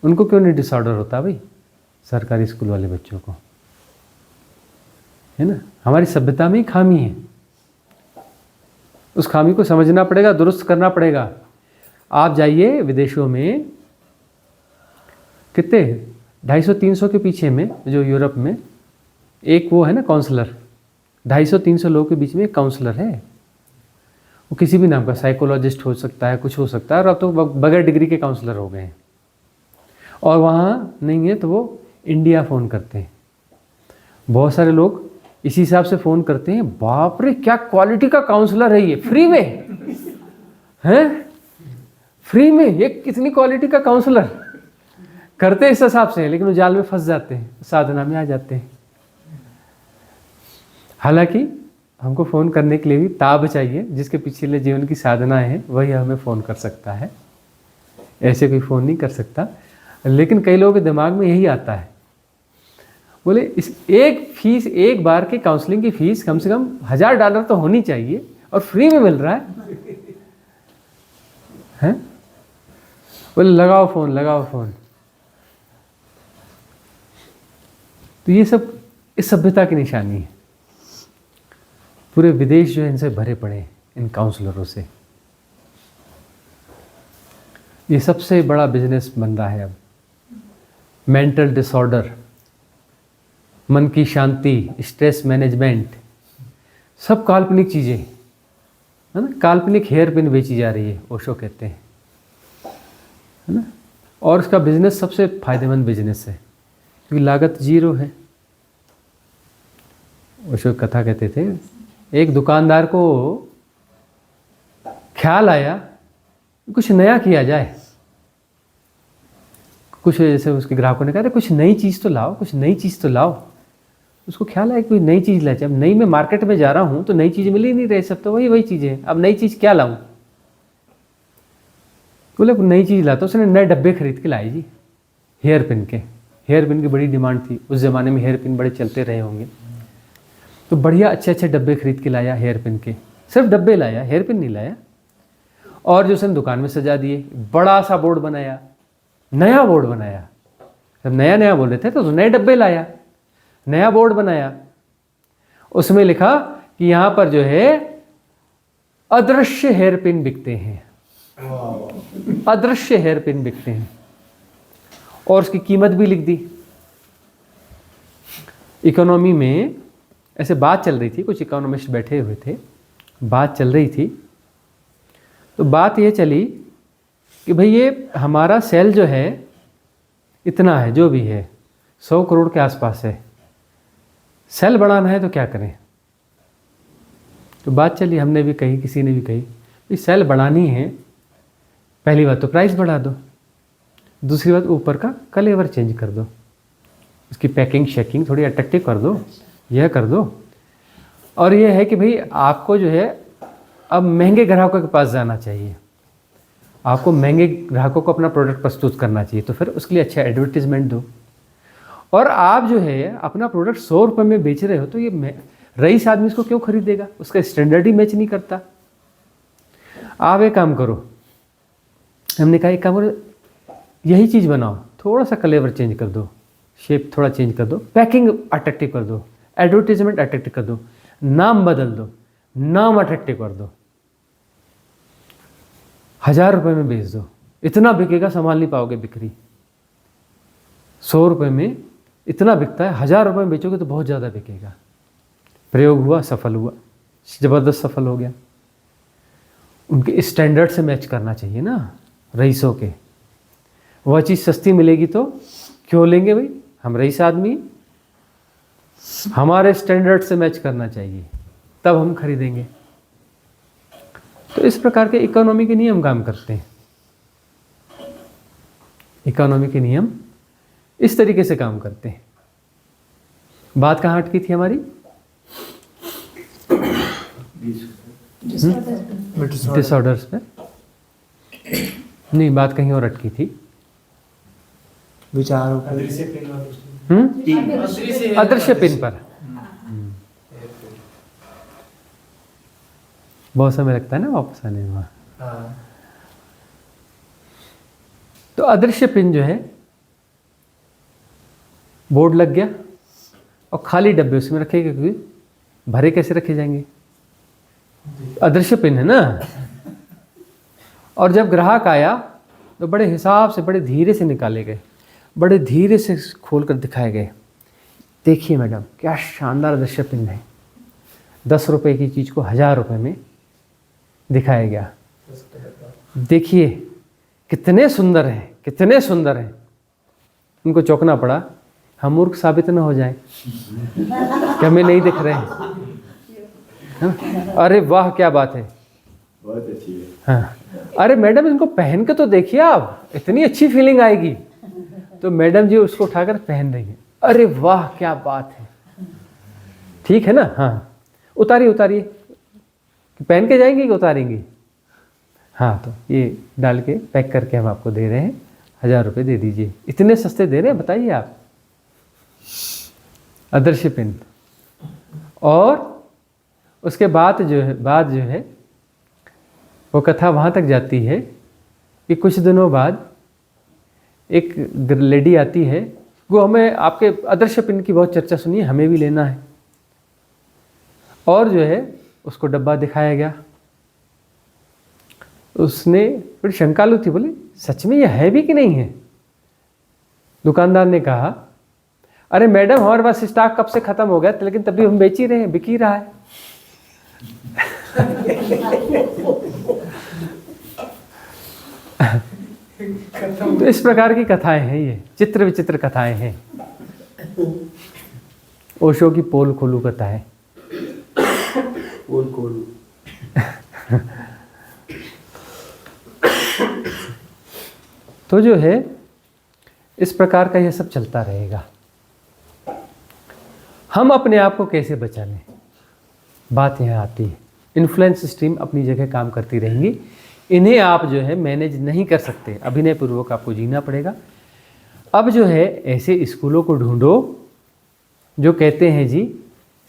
उनको क्यों नहीं डिसऑर्डर होता भाई, सरकारी स्कूल वाले बच्चों को, है ना। हमारी सभ्यता में ही खामी है, उस खामी को समझना पड़ेगा, दुरुस्त करना पड़ेगा। आप जाइए विदेशों में, कितने 250-300 के पीछे में, जो यूरोप में एक वो है ना काउंसलर, 250-300 लोगों के बीच में एक काउंसलर है, वो किसी भी नाम का, साइकोलॉजिस्ट हो सकता है, कुछ हो सकता है, और अब तो बगैर डिग्री के काउंसलर हो गए हैं। और वहाँ नहीं है तो वो इंडिया फ़ोन करते हैं। बहुत सारे लोग इसी हिसाब से फ़ोन करते हैं, बाप रे क्या क्वालिटी का काउंसलर है ये, फ्री में हैं, फ्री में ये कितनी क्वालिटी का काउंसलर, करते इस हिसाब से, लेकिन वो जाल में फंस जाते हैं, साधना में आ जाते हैं। हालांकि हमको फ़ोन करने के लिए भी ताब चाहिए, जिसके पिछले जीवन की साधनाएं हैं वही हमें फ़ोन कर सकता है, ऐसे कोई फ़ोन नहीं कर सकता। लेकिन कई लोगों के दिमाग में यही आता है, बोले इस एक बार के काउंसलिंग की फ़ीस कम से कम $1000 तो होनी चाहिए, और फ्री में मिल रहा है? बोले लगाओ फ़ोन। तो ये सब इस सभ्यता की निशानी है। पूरे विदेश जो है इनसे भरे पड़े हैं, इन काउंसलरों से। ये सबसे बड़ा बिजनेस बन रहा है अब। मेंटल डिसऑर्डर, मन की शांति, स्ट्रेस मैनेजमेंट, सब काल्पनिक चीज़ें, है ना। काल्पनिक हेयर पिन बेची जा रही है, ओशो कहते हैं, है ना। और इसका बिजनेस सबसे फायदेमंद बिजनेस है, क्योंकि लागत 0 है। ओशो कथा कहते थे, एक दुकानदार को ख्याल आया कुछ नया किया जाए, कुछ जैसे उसके ग्राहकों ने कहा कुछ नई चीज़ तो लाओ, उसको ख्याल आया कोई नई चीज़ लाए। अब नई मैं मार्केट में जा रहा हूँ तो नई चीज़ मिल ही नहीं रही, सब तो वही चीज़ें हैं, अब नई चीज़ क्या लाऊं? बोले नई चीज़ लाता, उसने नए डब्बे खरीद के लाए जी, हेयर पिन की बड़ी डिमांड थी उस ज़माने में, हेयर पिन बड़े चलते रहे होंगे, तो बढ़िया अच्छे डब्बे खरीद के लाया हेयर पिन के, सिर्फ डब्बे लाया, हेयर पिन नहीं लाया। और जो उसने दुकान में सजा दिए, बड़ा सा बोर्ड बनाया, नया बोर्ड बनाया, जब नया बोल रहे थे तो नए डब्बे लाया, नया बोर्ड बनाया, उसमें लिखा कि यहाँ पर जो है अदृश्य हेयर पिन बिकते हैं, अदृश्य हेयर पिन बिकते हैं, और उसकी कीमत भी लिख दी। इकोनॉमी में ऐसे बात चल रही थी, कुछ इकोनॉमिस्ट बैठे हुए थे, बात चल रही थी, तो बात ये चली कि भाई ये हमारा सेल जो है इतना है, जो भी है 100 करोड़ के आसपास है, सेल बढ़ाना है तो क्या करें। तो बात चली, हमने भी कही, किसी ने भी कही, भाई सेल बढ़ानी है, पहली बात तो प्राइस बढ़ा दो, दूसरी बात ऊपर का कलेवर चेंज कर दो, उसकी पैकिंग शेकिंग थोड़ी अट्रैक्टिव कर दो, यह कर दो। और यह है कि भाई आपको जो है अब महंगे ग्राहकों के पास जाना चाहिए, आपको महंगे ग्राहकों को अपना प्रोडक्ट प्रस्तुत करना चाहिए, तो फिर उसके लिए अच्छा एडवर्टीजमेंट दो। और आप जो है अपना प्रोडक्ट 100 रुपये में बेच रहे हो, तो ये रईस आदमी इसको क्यों खरीदेगा, उसका स्टैंडर्ड ही मैच नहीं करता। आप एक काम करो, हमने कहा एक काम करो, यही चीज़ बनाओ, थोड़ा सा कलेवर चेंज कर दो, शेप थोड़ा चेंज कर दो, पैकिंग अट्रैक्टिव कर दो, एडवर्टीजमेंट अट्रैक्टिव कर दो, नाम बदल दो, नाम अट्रैक्टिव कर दो, 1000 रुपये में बेच दो, इतना बिकेगा संभाल नहीं पाओगे बिक्री। 100 रुपये में इतना बिकता है, 1000 रुपये में बेचोगे तो बहुत ज़्यादा बिकेगा। प्रयोग हुआ, सफल हुआ, ज़बरदस्त सफल हो गया। उनके स्टैंडर्ड से मैच करना चाहिए ना रईसों के। वह चीज़ सस्ती मिलेगी तो क्यों लेंगे भाई, हम रईस आदमी, हमारे स्टैंडर्ड से मैच करना चाहिए, तब हम खरीदेंगे। तो इस प्रकार के इकोनॉमी के नियम काम करते हैं। इकोनॉमी के नियम इस तरीके से काम करते हैं। बात कहाँ अटकी थी हमारी? डिसऑर्डर्स पे नहीं, बात कहीं और अटकी थी। विचारों अदृश्य पिन पर बहुत समय लगता है ना वापस आने में। तो अदृश्य पिन जो है, बोर्ड लग गया और खाली डब्बे उसमें रखे गए, क्योंकि भरे कैसे रखे जाएंगे, अदृश्य पिन है ना। और जब ग्राहक आया तो बड़े हिसाब से, बड़े धीरे से निकाले गए, बड़े धीरे से खोल कर दिखाए गए। देखिए मैडम क्या शानदार अदृश्य पिन है, 10 रुपये की चीज़ को 1000 रुपये में दिखाया गया। देखिए कितने सुंदर हैं, कितने सुंदर हैं। उनको चौंकना पड़ा, हम मूर्ख साबित न हो जाए कि हमें नहीं दिख रहे हैं। हाँ? अरे वाह क्या बात है, बहुत अच्छी है। हाँ, अरे मैडम इनको पहन के तो देखिए आप, इतनी अच्छी फीलिंग आएगी। तो मैडम जी उसको उठाकर पहन रही है, अरे वाह क्या बात है, ठीक है ना। हाँ उतारिए उतारिए, पहन के जाएंगी कि उतारेंगी? हाँ, तो ये डाल के पैक करके हम आपको दे रहे हैं, 1000 रुपये दे दीजिए। इतने सस्ते दे रहे हैं, बताइए आप। अदृश्य पिन। और उसके बाद जो है वो कथा वहाँ तक जाती है कि कुछ दिनों बाद एक लेडी आती है, वो हमें आपके अदृश्य पिन की बहुत चर्चा सुनी है, हमें भी लेना है। और जो है उसको डब्बा दिखाया गया, उसने फिर शंकालु थी, बोली सच में यह है भी कि नहीं है? दुकानदार ने कहा अरे मैडम हमारे पास स्टॉक कब से खत्म हो गया, लेकिन तभी हम बेच ही रहे हैं, बिक ही रहा है। तो इस प्रकार की कथाएं हैं, ये चित्र विचित्र कथाएं हैं। ओशो की पोल खोलू कथा है। पोल खोलू। तो जो है इस प्रकार का यह सब चलता रहेगा। हम अपने आप को कैसे बचा लें, बात यहाँ आती है। इन्फ्लुएंस स्ट्रीम अपनी जगह काम करती रहेंगी, इन्हें आप जो है मैनेज नहीं कर सकते, अभिनय पूर्वक आपको जीना पड़ेगा। अब जो है ऐसे स्कूलों को ढूंढो जो कहते हैं जी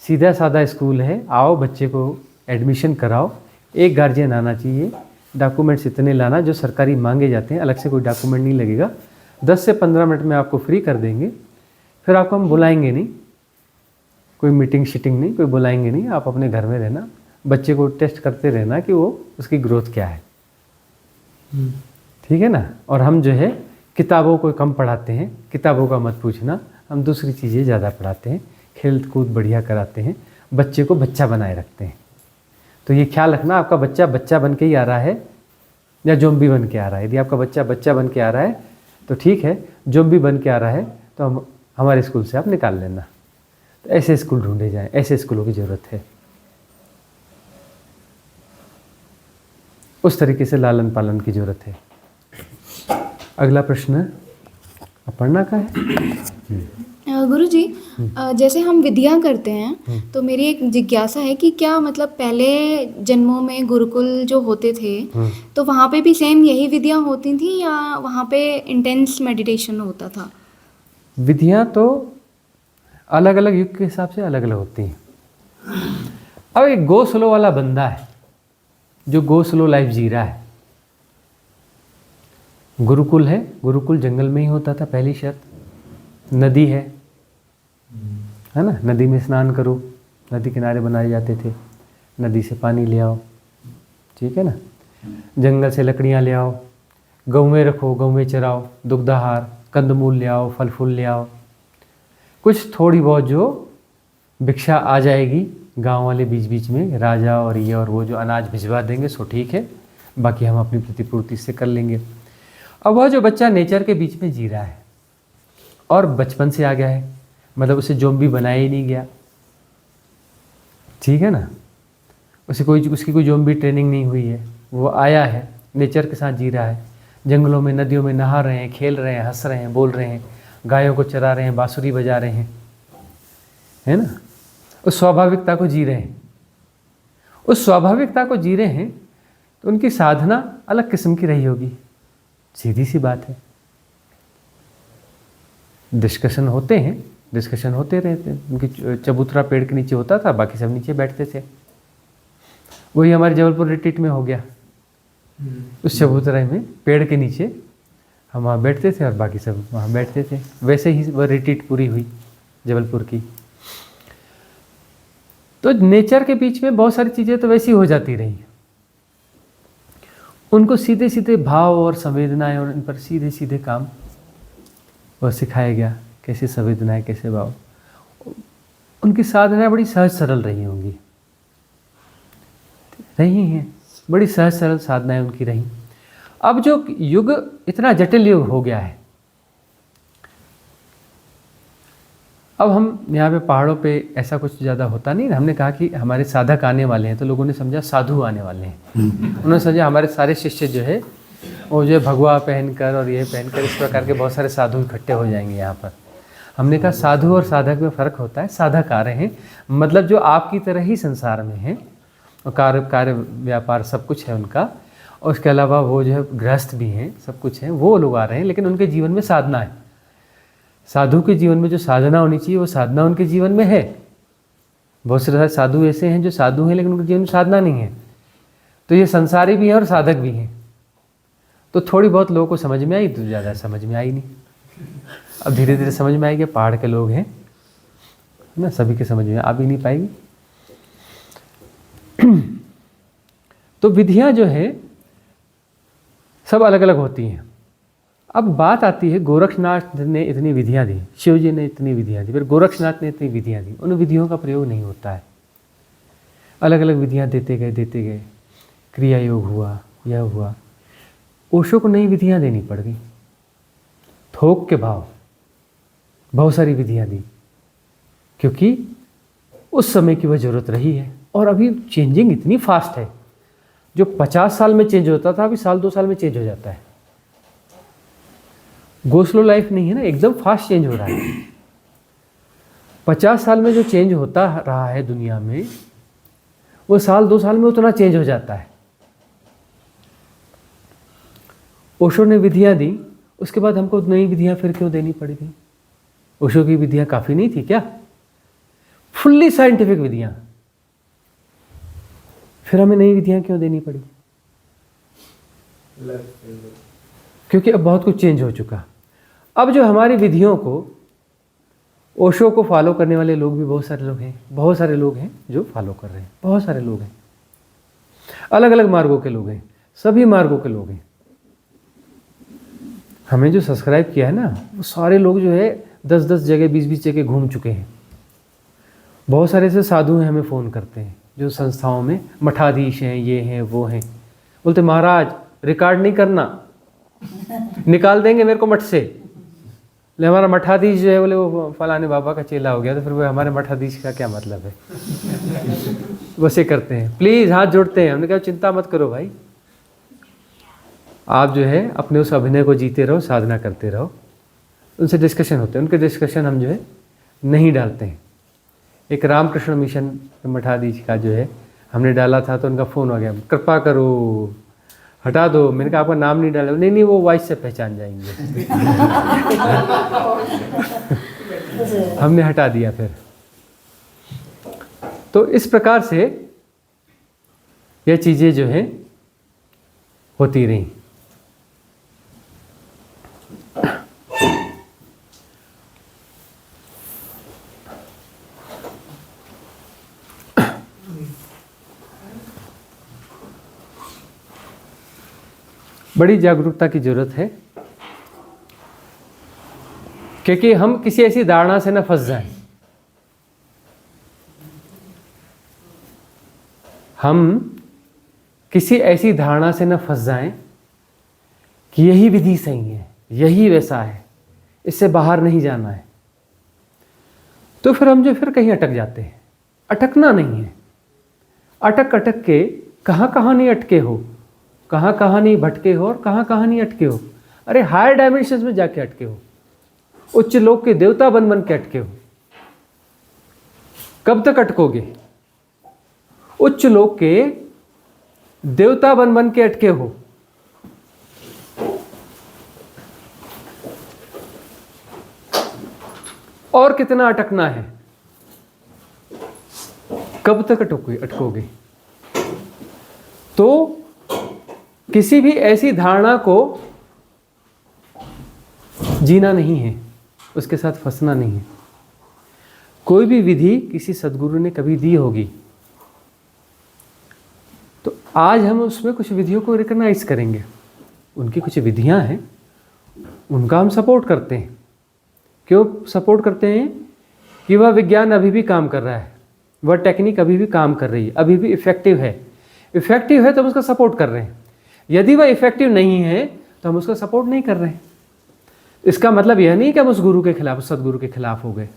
सीधा साधा स्कूल है, आओ बच्चे को एडमिशन कराओ, एक गार्जियन आना चाहिए, डॉक्यूमेंट्स इतने लाना जो सरकारी मांगे जाते हैं, अलग से कोई डॉक्यूमेंट नहीं लगेगा, 10 से 15 मिनट में आपको फ्री कर देंगे, फिर आपको हम बुलाएंगे नहीं, कोई मीटिंग शीटिंग नहीं, कोई बुलाएंगे नहीं, आप अपने घर में रहना, बच्चे को टेस्ट करते रहना कि वो उसकी ग्रोथ क्या है, ठीक है ना। और हम जो है किताबों को कम पढ़ाते हैं, किताबों का मत पूछना, हम दूसरी चीज़ें ज़्यादा पढ़ाते हैं, खेल कूद बढ़िया कराते हैं, बच्चे को बच्चा बनाए रखते हैं। तो ये ख्याल रखना आपका बच्चा बच्चा बन के ही आ रहा है या ज़ॉम्बी बन के आ रहा है। यदि आपका बच्चा बच्चा बन के आ रहा है तो ठीक है, ज़ॉम्बी बन के आ रहा है तो हम हमारे स्कूल से आप निकाल लेना। तो ऐसे स्कूल ढूंढे जाएं, ऐसे स्कूलों की ज़रूरत है। उस तरीके से लालन पालन की ज़रूरत है। अगला प्रश्न अब पढ़ना का है। गुरुजी, जैसे हम विधियां करते हैं तो मेरी एक जिज्ञासा है कि क्या मतलब पहले जन्मों में गुरुकुल जो होते थे तो वहाँ पे भी सेम यही विधियां होती थी या वहाँ पे इंटेंस मेडिटेशन होता था? विधियाँ तो अलग अलग युग के हिसाब से अलग अलग होती हैं। अब एक गो स्लो वाला बंदा है जो गो स्लो लाइफ जी रहा है, गुरुकुल है, गुरुकुल जंगल में ही होता था, पहली शर्त। नदी है ना, नदी में स्नान करो, नदी किनारे बनाए जाते थे, नदी से पानी ले आओ, ठीक है ना। जंगल से लकड़ियाँ ले आओ, गौवें रखो, गौवें चराओ, दुग्धाहार, कंदमूल ले आओ, फल फूल ले आओ, कुछ थोड़ी बहुत जो भिक्षा आ जाएगी, गांव वाले बीच बीच में राजा और ये और वो जो अनाज भिजवा देंगे सो ठीक है, बाकी हम अपनी प्रतिपूर्ति से कर लेंगे। अब वह जो बच्चा नेचर के बीच में जी रहा है और बचपन से आ गया है, मतलब उसे ज़ॉम्बी बनाया ही नहीं गया, ठीक है ना, उसकी कोई ज़ॉम्बी ट्रेनिंग नहीं हुई है, वो आया है, नेचर के साथ जी रहा है, जंगलों में नदियों में नहा रहे हैं, खेल रहे हैं, हंस रहे हैं, बोल रहे हैं, गायों को चरा रहे हैं, बांसुरी बजा रहे हैं, है ना, उस स्वाभाविकता को जी रहे हैं। उस स्वाभाविकता को जी रहे हैं तो उनकी साधना अलग किस्म की रही होगी, सीधी सी बात है। डिस्कशन होते हैं, डिस्कशन होते रहते हैं, उनकी चबूतरा पेड़ के नीचे होता था, बाकी सब नीचे बैठते थे। वही हमारे जबलपुर रिट्रीट में हो गया, उस चबूतरे में पेड़ के नीचे हम वहाँ बैठते थे और बाकी सब वहाँ बैठते थे। वैसे ही वह रिट्रीट पूरी हुई जबलपुर की। तो नेचर के बीच में बहुत सारी चीज़ें तो वैसी हो जाती रही, उनको सीधे सीधे भाव और संवेदनाएं और इन पर सीधे सीधे काम और सिखाया गया, कैसे संवेदनाएं कैसे भाव। उनकी साधनाएं बड़ी सहज सरल रही होंगी, रही हैं, बड़ी सहज सरल साधनाएं उनकी रही। अब जो युग इतना जटिल युग हो गया है, अब हम यहाँ पे पहाड़ों पे ऐसा कुछ ज़्यादा होता नहीं। हमने कहा कि हमारे साधक आने वाले हैं, तो लोगों ने समझा साधु आने वाले हैं। उन्होंने समझा हमारे सारे शिष्य जो है वो जो है भगवा पहनकर और ये पहनकर इस प्रकार के बहुत सारे साधु इकट्ठे हो जाएंगे यहाँ पर। हमने कहा साधु और साधक में फ़र्क होता है। साधक आ रहे हैं मतलब जो आपकी तरह ही संसार में हैं और कार्य व्यापार सब कुछ है उनका, और उसके अलावा वो जो है गृहस्थ भी हैं, सब कुछ है, वो लोग आ रहे हैं, लेकिन उनके जीवन में साधना है। साधु के जीवन में जो साधना होनी चाहिए वो साधना उनके जीवन में है। बहुत सारे साधु ऐसे हैं जो साधु हैं लेकिन उनके जीवन में साधना नहीं है। तो ये संसारी भी हैं और साधक भी हैं। तो थोड़ी बहुत लोगों को समझ में आई, तो ज़्यादा समझ में आई नहीं। अब धीरे धीरे समझ में आएगी, पहाड़ के लोग हैं ना, सभी के समझ में आ भी नहीं पाएगी। तो विधियाँ जो है सब अलग अलग होती हैं। अब बात आती है, गोरक्षनाथ ने इतनी विधियाँ दी, शिव जी ने इतनी विधियाँ दी, फिर गोरक्षनाथ ने इतनी विधियाँ दी, उन विधियों का प्रयोग नहीं होता है। अलग अलग विधियाँ देते गए, क्रिया योग हुआ, यह हुआ। ओशो को नई विधियाँ देनी पड़ गई, थोक के भाव, बहुत सारी विधियाँ दी, क्योंकि उस समय की वह ज़रूरत रही है। और अभी चेंजिंग इतनी फास्ट है, जो 50 साल में चेंज होता था अभी साल 2 साल में चेंज हो जाता है। गो स्लो लाइफ नहीं है ना, एकदम फास्ट चेंज हो रहा है। 50 साल में जो चेंज होता रहा है दुनिया में, वो साल 2 साल में उतना चेंज हो जाता है। ओशो ने विधियाँ दी, उसके बाद हमको नई विधियाँ फिर क्यों देनी पड़ी थी? ओशो की विधियाँ काफ़ी नहीं थी क्या? फुल्ली साइंटिफिक विधियाँ, फिर हमें नई विधियाँ क्यों देनी पड़ी? क्योंकि अब बहुत कुछ चेंज हो चुका। अब जो हमारी विधियों को, ओशो को फॉलो करने वाले लोग भी बहुत सारे लोग हैं, बहुत सारे लोग हैं जो फॉलो कर रहे हैं, बहुत सारे लोग हैं। अलग अलग मार्गों के लोग हैं, सभी मार्गों के लोग हैं। हमें जो सब्सक्राइब किया है ना, वो सारे लोग जो है 10-10 जगह 20-20 जगह घूम चुके हैं। बहुत सारे ऐसे साधु हैं, हमें फ़ोन करते हैं जो संस्थाओं में मठाधीश हैं, ये हैं वो हैं, बोलते महाराज रिकॉर्ड नहीं करना, निकाल देंगे मेरे को मठ से। ले हमारा मठाधीश जो है बोले वो फलाने बाबा का चेला हो गया, तो फिर वो हमारे मठाधीश का क्या मतलब है। वैसे करते हैं, प्लीज़ हाथ जोड़ते हैं। हमने कहा चिंता मत करो भाई, आप जो है अपने उस अभिनय को जीते रहो, साधना करते रहो। उनसे डिस्कशन होते हैं, उनके डिस्कशन हम जो है नहीं डालते हैं। एक रामकृष्ण मिशन मठाधीश का जो है हमने डाला था, तो उनका फ़ोन आ गया, कृपा करो हटा दो। मैंने कहा आपका नाम नहीं डाला। नहीं वो वॉइस से पहचान जाएंगे। हमने हटा दिया फिर। तो इस प्रकार से यह चीज़ें जो है होती रही। बड़ी जागरूकता की जरूरत है, क्योंकि हम किसी ऐसी धारणा से न फंस जाएं। हम किसी ऐसी धारणा से न फंस जाएं कि यही विधि सही है, यही वैसा है, इससे बाहर नहीं जाना है। तो फिर हम जो फिर कहीं अटक जाते हैं। अटकना नहीं है, अटक अटक के कहाँ कहाँ नहीं अटके हो, कहाँ कहाँ नहीं भटके हो और कहाँ कहाँ नहीं अटके हो। अरे हायर डायमेंशंस में जाके अटके हो, उच्च लोक के देवता बन बन के अटके हो। कब तक अटकोगे? उच्च लोक के देवता बन बन के अटके हो। और कितना अटकना है? कब तक अटकोगे? तो किसी भी ऐसी धारणा को जीना नहीं है, उसके साथ फंसना नहीं है। कोई भी विधि किसी सद्गुरु ने कभी दी होगी, तो आज हम उसमें कुछ विधियों को रिकॉग्नाइज करेंगे। उनकी कुछ विधियां हैं, उनका हम सपोर्ट करते हैं। क्यों सपोर्ट करते हैं? कि वह विज्ञान अभी भी काम कर रहा है, वह टेक्निक अभी भी काम कर रही है, अभी भी इफेक्टिव है। इफेक्टिव है तो हम उसका सपोर्ट कर रहे हैं। यदि वह इफेक्टिव नहीं है तो हम उसका सपोर्ट नहीं कर रहे हैं। इसका मतलब यह नहीं कि हम उस गुरु के खिलाफ, सदगुरु के खिलाफ हो गए।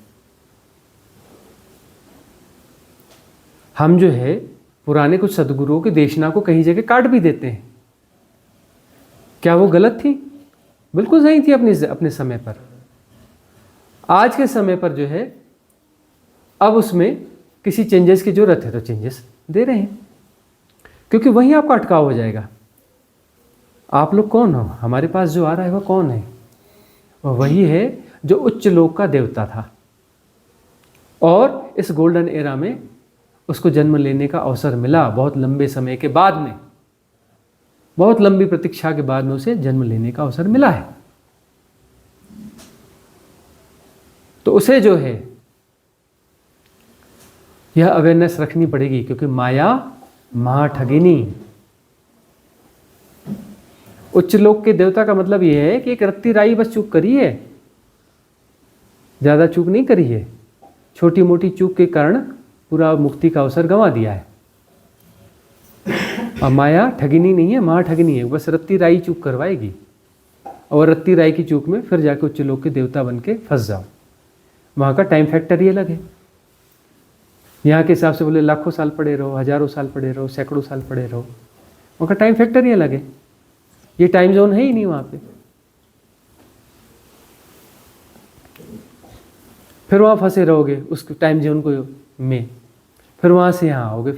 हम जो है पुराने कुछ सदगुरुओं की देशना को कहीं जगह काट भी देते हैं। क्या वो गलत थी? बिल्कुल सही थी अपने समय पर। आज के समय पर जो है अब उसमें किसी चेंजेस की जरूरत है तो चेंजेस दे रहे हैं, क्योंकि वहीं आपका अटकाव हो जाएगा। आप लोग कौन हो? हमारे पास जो आ रहा है वह कौन है? वह वही है जो उच्च लोक का देवता था, और इस गोल्डन एरा में उसको जन्म लेने का अवसर मिला। बहुत लंबे समय के बाद में, बहुत लंबी प्रतीक्षा के बाद में उसे जन्म लेने का अवसर मिला है। तो उसे जो है यह अवेयरनेस रखनी पड़ेगी, क्योंकि माया महाठगिनी। उच्च लोक के देवता का मतलब यह है कि एक रत्ती राई बस चूक करी है, ज्यादा चूक नहीं करी है। छोटी मोटी चूक के कारण पूरा मुक्ति का अवसर गंवा दिया है। और माया ठगिनी नहीं है, महाठगिनी है। बस रत्ती राई चूक करवाएगी, और रत्ती राई की चूक में फिर जाके उच्च लोक के देवता बन के फंस जाओ। वहाँ का टाइम फैक्टर ये अलग है। यहाँ के हिसाब से बोले लाखों साल पड़े रहो, हजारों साल पड़े रहो, सैकड़ों साल पड़े रहो, वहाँ का टाइम फैक्टर ही अलग है। ये टाइम जोन है ही नहीं वहाँ पे। फिर वहाँ फंसे रहोगे उस टाइम जोन को में, फिर वहाँ से यहाँ आओगे,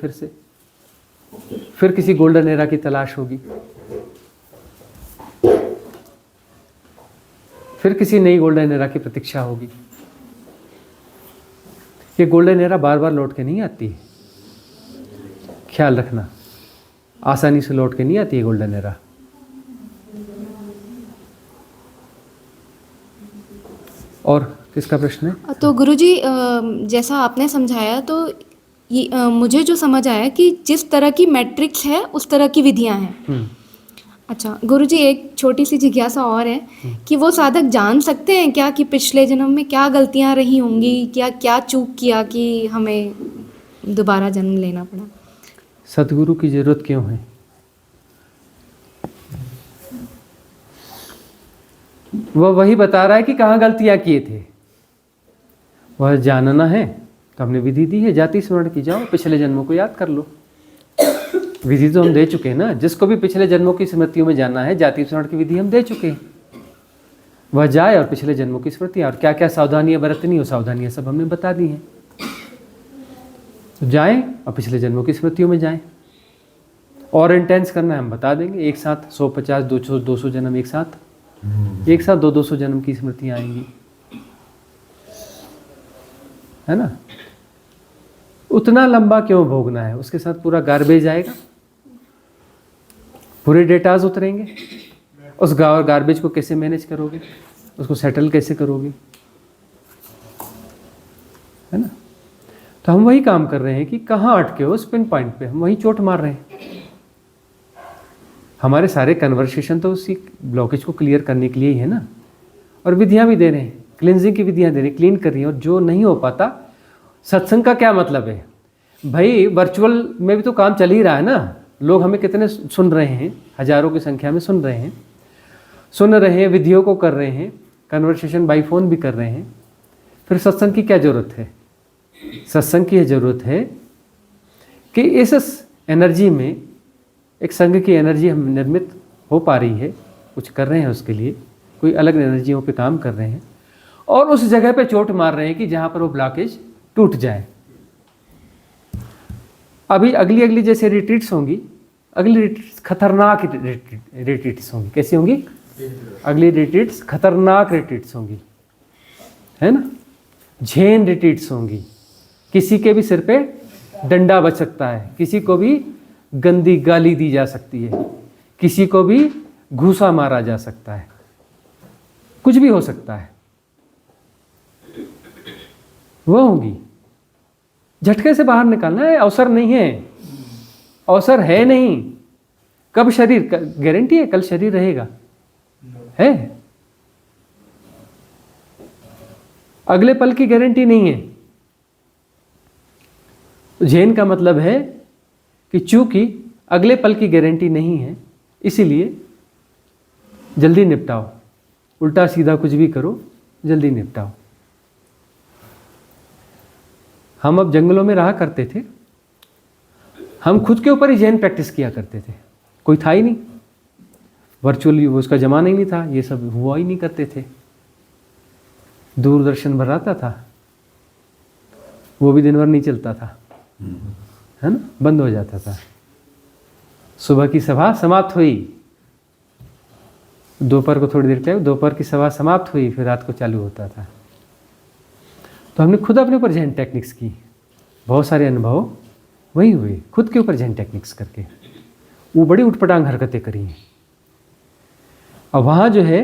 फिर किसी गोल्डन एरा की तलाश होगी, फिर किसी नई गोल्डन एरा की प्रतीक्षा होगी। ये गोल्डन एरा बार बार लौट के नहीं आती है, ख्याल रखना। आसानी से लौट के नहीं आती है गोल्डन एरा। और किसका प्रश्न है? तो गुरुजी जैसा आपने समझाया, तो मुझे जो समझ आया कि जिस तरह की मैट्रिक्स है उस तरह की विधियां हैं। अच्छा गुरुजी, एक छोटी सी जिज्ञासा और है कि वो साधक जान सकते हैं क्या कि पिछले जन्म में क्या गलतियां रही होंगी, क्या क्या चूक किया कि हमें दोबारा जन्म लेना पड़ा? सतगुरु की जरूरत क्यों है? वह वही बता रहा है कि कहाँ गलतियां किए थे। वह जानना है तो हमने विधि दी है, जाति स्मरण की, जाओ पिछले जन्मों को याद कर लो। विधि तो हम दे चुके हैं ना, जिसको भी पिछले जन्मों की स्मृतियों में जानना है, जाति स्मरण की विधि हम दे चुके हैं। वह जाए और पिछले जन्मों की स्मृति और क्या क्या सावधानियां बरतनी हो, सावधानियां सब हमने बता दी हैं। तो जाएं और पिछले जन्मों की स्मृतियों में जाएं। और इंटेंस करना है हम बता देंगे, एक साथ 150 200 जन्म एक साथ 200 जन्म की स्मृतियां आएंगी, है ना। उतना लंबा क्यों भोगना है? उसके साथ पूरा गार्बेज आएगा, पूरे डेटाज उतरेंगे। उस गार्बेज को कैसे मैनेज करोगे, उसको सेटल कैसे करोगे, है ना। तो हम वही काम कर रहे हैं कि कहाँ अटके हो, उस पिन पॉइंट पे हम वही चोट मार रहे हैं। हमारे सारे कन्वर्सेशन तो उसी ब्लॉकेज को क्लियर करने के लिए ही है ना। और विधियां भी दे रहे हैं, क्लिनजिंग की विधियां दे रहे हैं, क्लीन कर रही हैं। और जो नहीं हो पाता, सत्संग का क्या मतलब है भाई? वर्चुअल में भी तो काम चल ही रहा है ना। लोग हमें कितने सुन रहे हैं, हजारों की संख्या में सुन रहे हैं, विधियों को कर रहे हैं, कन्वर्सेशन बाई फोन भी कर रहे हैं। फिर सत्संग की क्या जरूरत है? सत्संग की यह जरूरत है कि इस एनर्जी में एक संघ की एनर्जी हम निर्मित हो पा रही है, कुछ कर रहे हैं उसके लिए, कोई अलग एनर्जियों पे काम कर रहे हैं और उस जगह पे चोट मार रहे हैं कि जहाँ पर वो ब्लॉकेज टूट जाए। अभी अगली जैसे रिट्रीट्स होंगी, अगली रिट्रीट्स खतरनाक रिट्रीट्स होंगी। कैसी होंगी? अगली रिट्रीट्स खतरनाक रिट्रीट्स होंगी, है ना। झेन रिट्रीट्स होंगी। किसी के भी सिर पे डंडा बच सकता है, किसी को भी गंदी गाली दी जा सकती है, किसी को भी घूसा मारा जा सकता है, कुछ भी हो सकता है। वो होंगी। झटके से बाहर निकालना है, अवसर नहीं है, अवसर है नहीं। कब शरीर, गारंटी है कल शरीर रहेगा? है? अगले पल की गारंटी नहीं है। झेन का मतलब है कि चूंकि अगले पल की गारंटी नहीं है, इसीलिए जल्दी निपटाओ। उल्टा सीधा कुछ भी करो, जल्दी निपटाओ। हम अब जंगलों में रहा करते थे, हम खुद के ऊपर ही जैन प्रैक्टिस किया करते थे। कोई था ही नहीं, वर्चुअली उसका जमाना ही नहीं था, ये सब हुआ ही नहीं करते थे। दूरदर्शन भर आता था, वो भी दिन भर नहीं चलता था, है ना, बंद हो जाता था। सुबह की सभा समाप्त हुई, दोपहर को थोड़ी देर टाइम, दोपहर की सभा समाप्त हुई, फिर रात को चालू होता था। तो हमने खुद अपने ऊपर जैन टेक्निक्स की, बहुत सारे अनुभव वही हुए खुद के ऊपर जैन टेक्निक्स करके। वो बड़ी उठपटांग हरकतें करी हैं। अब वहाँ जो है,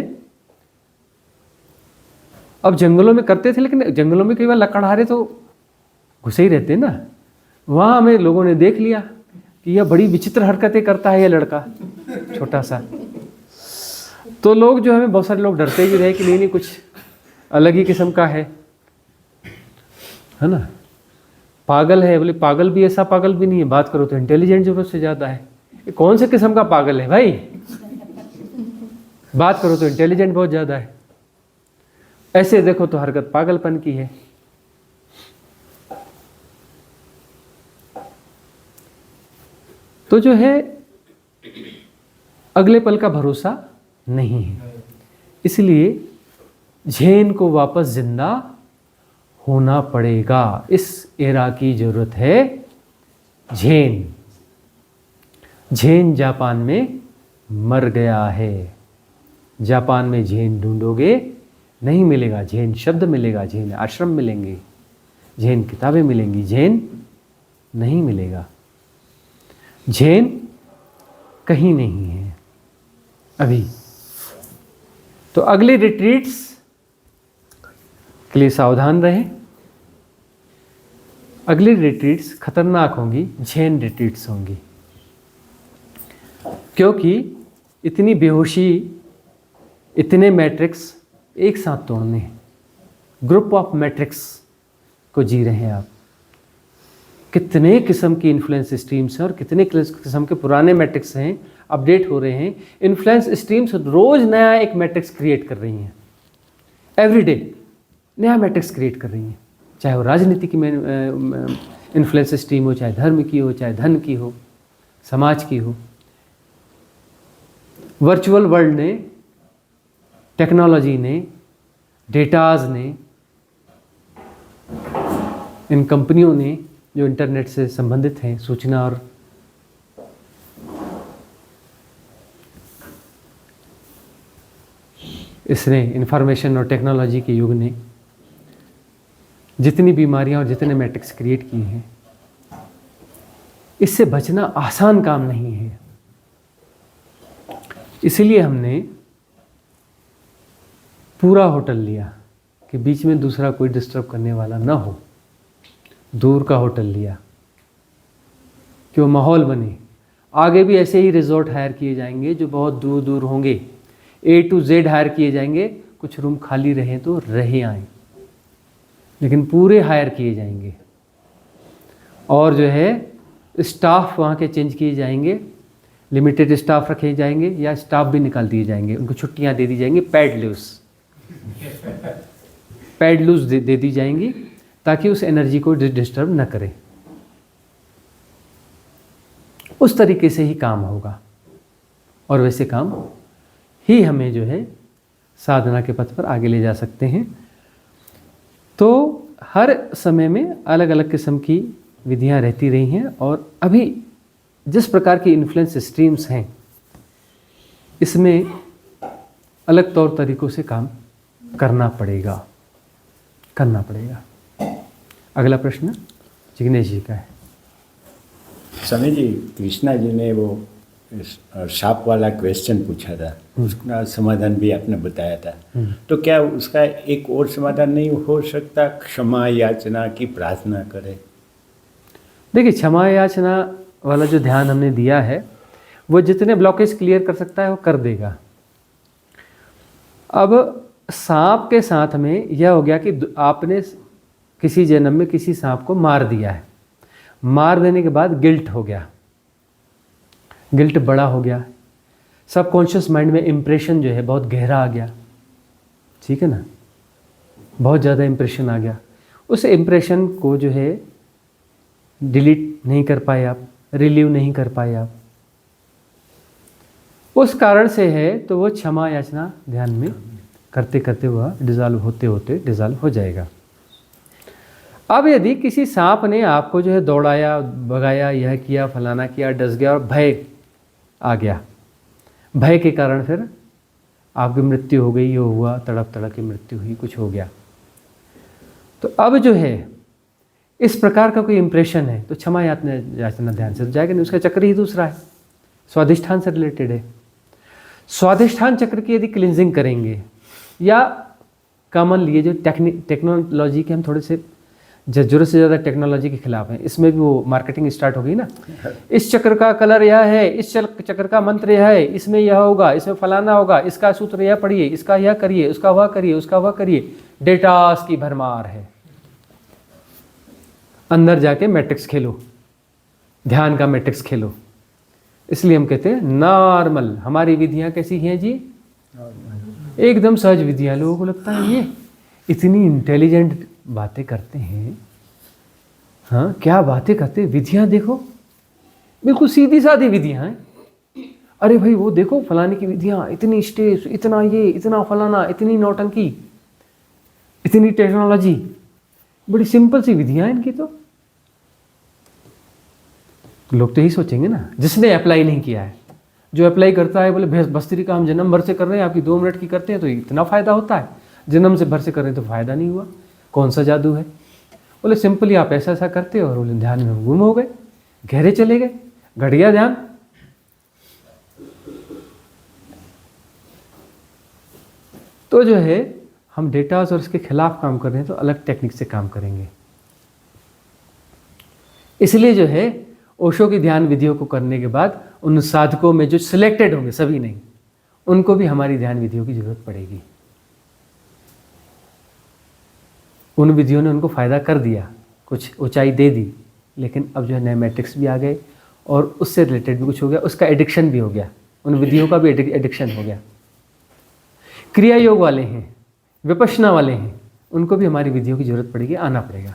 अब जंगलों में करते थे, लेकिन जंगलों में कई बार लकड़हारे तो घुसे ही रहते ना। वहाँ हमें लोगों ने देख लिया कि यह बड़ी विचित्र हरकतें करता है ये लड़का छोटा सा। तो लोग जो हमें, बहुत सारे लोग डरते भी रहे कि नहीं नहीं कुछ अलग ही किस्म का है ना, पागल है। बोले पागल भी ऐसा पागल भी नहीं है, बात करो तो इंटेलिजेंट जरूरत से ज़्यादा है। ये कौन से किस्म का पागल है भाई? बात करो तो इंटेलिजेंट बहुत ज़्यादा है, ऐसे देखो तो हरकत पागलपन की है। तो जो है अगले पल का भरोसा नहीं है, इसलिए झेन को वापस जिंदा होना पड़ेगा। इस एरा की जरूरत है झेन। झेन जापान में मर गया है। जापान में झेन ढूंढोगे नहीं मिलेगा। झेन शब्द मिलेगा, झेन आश्रम मिलेंगे, झेन किताबें मिलेंगी, झेन नहीं मिलेगा। झेन कहीं नहीं है अभी। तो अगले रिट्रीट्स के लिए सावधान रहें अगली रिट्रीट्स खतरनाक होंगी, जैन रिट्रीट्स होंगी, क्योंकि इतनी बेहोशी, इतने मैट्रिक्स एक साथ तोड़ने हैं। ग्रुप ऑफ मैट्रिक्स को जी रहे हैं आप। कितने किस्म की इन्फ्लुएंस स्ट्रीम्स हैं और कितने किस्म के पुराने मैट्रिक्स हैं, अपडेट हो रहे हैं। इन्फ्लुएंस स्ट्रीम्स रोज नया एक मैट्रिक्स क्रिएट कर रही हैं, एवरीडे नया मैट्रिक्स क्रिएट कर रही हैं, चाहे वो राजनीति की इन्फ्लुएंस स्ट्रीम हो, चाहे धर्म की हो, चाहे धन की हो, समाज की हो। वर्चुअल वर्ल्ड ने, टेक्नोलॉजी ने, डेटाज ने, इन कंपनियों ने जो इंटरनेट से संबंधित हैं, सूचना और इसने इंफॉर्मेशन और टेक्नोलॉजी के युग ने जितनी बीमारियां और जितने मैट्रिक्स क्रिएट किए हैं, इससे बचना आसान काम नहीं है। इसलिए हमने पूरा होटल लिया कि बीच में दूसरा कोई डिस्टर्ब करने वाला ना हो, दूर का होटल लिया कि वो माहौल बने। आगे भी ऐसे ही रिजॉर्ट हायर किए जाएंगे जो बहुत दूर दूर होंगे, A to Z हायर किए जाएंगे, कुछ रूम खाली रहें तो रहे आएँ, लेकिन पूरे हायर किए जाएंगे। और जो है स्टाफ वहाँ के चेंज किए जाएंगे, लिमिटेड स्टाफ रखे जाएंगे या स्टाफ भी निकाल दिए जाएंगे, उनको छुट्टियाँ दे दी जाएंगी, पैड लूज दे दी जाएंगी ताकि उस एनर्जी को डिस्टर्ब न करे। उस तरीके से ही काम होगा और वैसे काम ही हमें जो है साधना के पथ पर आगे ले जा सकते हैं। तो हर समय में अलग अलग किस्म की विधियां रहती रही हैं और अभी जिस प्रकार की इन्फ्लुएंस स्ट्रीम्स हैं, इसमें अलग तौर तरीकों से काम करना पड़ेगा। अगला प्रश्न जिग्नेश जी का है। स्वामी जी, कृष्णा जी ने वो सांप वाला क्वेश्चन पूछा था, उसका समाधान भी आपने बताया था, तो क्या उसका एक और समाधान नहीं हो सकता? क्षमा याचना की प्रार्थना करें। देखिए, क्षमा याचना वाला जो ध्यान हमने दिया है वो जितने ब्लॉकेज क्लियर कर सकता है वो कर देगा। अब सांप के साथ में यह हो गया कि आपने किसी जन्म में किसी सांप को मार दिया है, मार देने के बाद गिल्ट हो गया, गिल्ट बड़ा हो गया, सबकॉन्शियस माइंड में इम्प्रेशन जो है बहुत गहरा आ गया, ठीक है ना, बहुत ज़्यादा इम्प्रेशन आ गया। उस इम्प्रेशन को जो है डिलीट नहीं कर पाए आप, रिलीव नहीं कर पाए आप, उस कारण से है, तो वो क्षमा याचना ध्यान में करते करते वह डिज़ॉल्व होते होते डिज़ॉल्व हो जाएगा। अब यदि किसी सांप ने आपको जो है दौड़ाया, भगाया, यह किया, फलाना किया, डस गया और भय आ गया, भय के कारण फिर आपकी मृत्यु हो गई, ये हुआ, तड़प तड़प की मृत्यु हुई, कुछ हो गया, तो अब जो है इस प्रकार का कोई इम्प्रेशन है तो क्षमा याचना ध्यान से जाएगा नहीं। उसका चक्र ही दूसरा है, स्वाधिष्ठान से रिलेटेड है। स्वाधिष्ठान चक्र की यदि क्लिनजिंग करेंगे, या कॉमन लिए जो टेक्नोलॉजी के हम थोड़े से ज़रूरत से ज़्यादा टेक्नोलॉजी के खिलाफ हैं, इसमें भी वो मार्केटिंग स्टार्ट हो गई ना, इस चक्र का कलर यह है, इस चक्र का मंत्र यह है, इसमें यह होगा, इसमें फलाना होगा, इसका सूत्र यह पढ़िए, इसका यह करिए, उसका वह करिए, उसका वह करिए, डेटास की भरमार है। अंदर जाके मैट्रिक्स खेलो, ध्यान का मैट्रिक्स खेलो। इसलिए हम कहते हैं नॉर्मल, हमारी विधियां कैसी हैं जी, एकदम सहज विधियां। लोगों को लगता है ये इतनी इंटेलिजेंट बातें करते हैं, हाँ क्या बातें करते हैं, विधियां देखो बिल्कुल सीधी सादी विधियां हैं। अरे भाई वो देखो फलाने की विधियां, इतनी स्टेज, इतना ये, इतना फलाना, इतनी नौटंकी, इतनी टेक्नोलॉजी, बड़ी सिंपल सी विधियां हैं इनकी। तो लोग तो यही सोचेंगे ना, जिसने अप्लाई नहीं किया है। जो अप्लाई करता है बोले भस्त्री का हम जन्म भर से कर रहे हैं, आपकी 2 मिनट की करते हैं तो इतना फ़ायदा होता है, जन्म से भर से कर रहे हैं तो फ़ायदा नहीं हुआ, कौन सा जादू है। बोले सिंपली आप ऐसा ऐसा करते हो और बोले ध्यान में गुम हो गए, गहरे चले गए, घट गया ध्यान। तो जो है हम डेटास और इसके खिलाफ काम कर रहे हैं तो अलग टेक्निक से काम करेंगे। इसलिए जो है ओशो की ध्यान विधियों को करने के बाद उन साधकों में जो सिलेक्टेड होंगे, सभी नहीं, उनको भी हमारी ध्यान विधियों की जरूरत पड़ेगी। उन विधियों ने उनको फ़ायदा कर दिया, कुछ ऊंचाई दे दी, लेकिन अब जो है नए मैट्रिक्स भी आ गए और उससे रिलेटेड भी कुछ हो गया, उसका एडिक्शन भी हो गया, उन विधियों का भी एडिक्शन हो गया। क्रिया योग वाले हैं, विपश्यना वाले हैं, उनको भी हमारी विधियों की जरूरत पड़ेगी, आना पड़ेगा।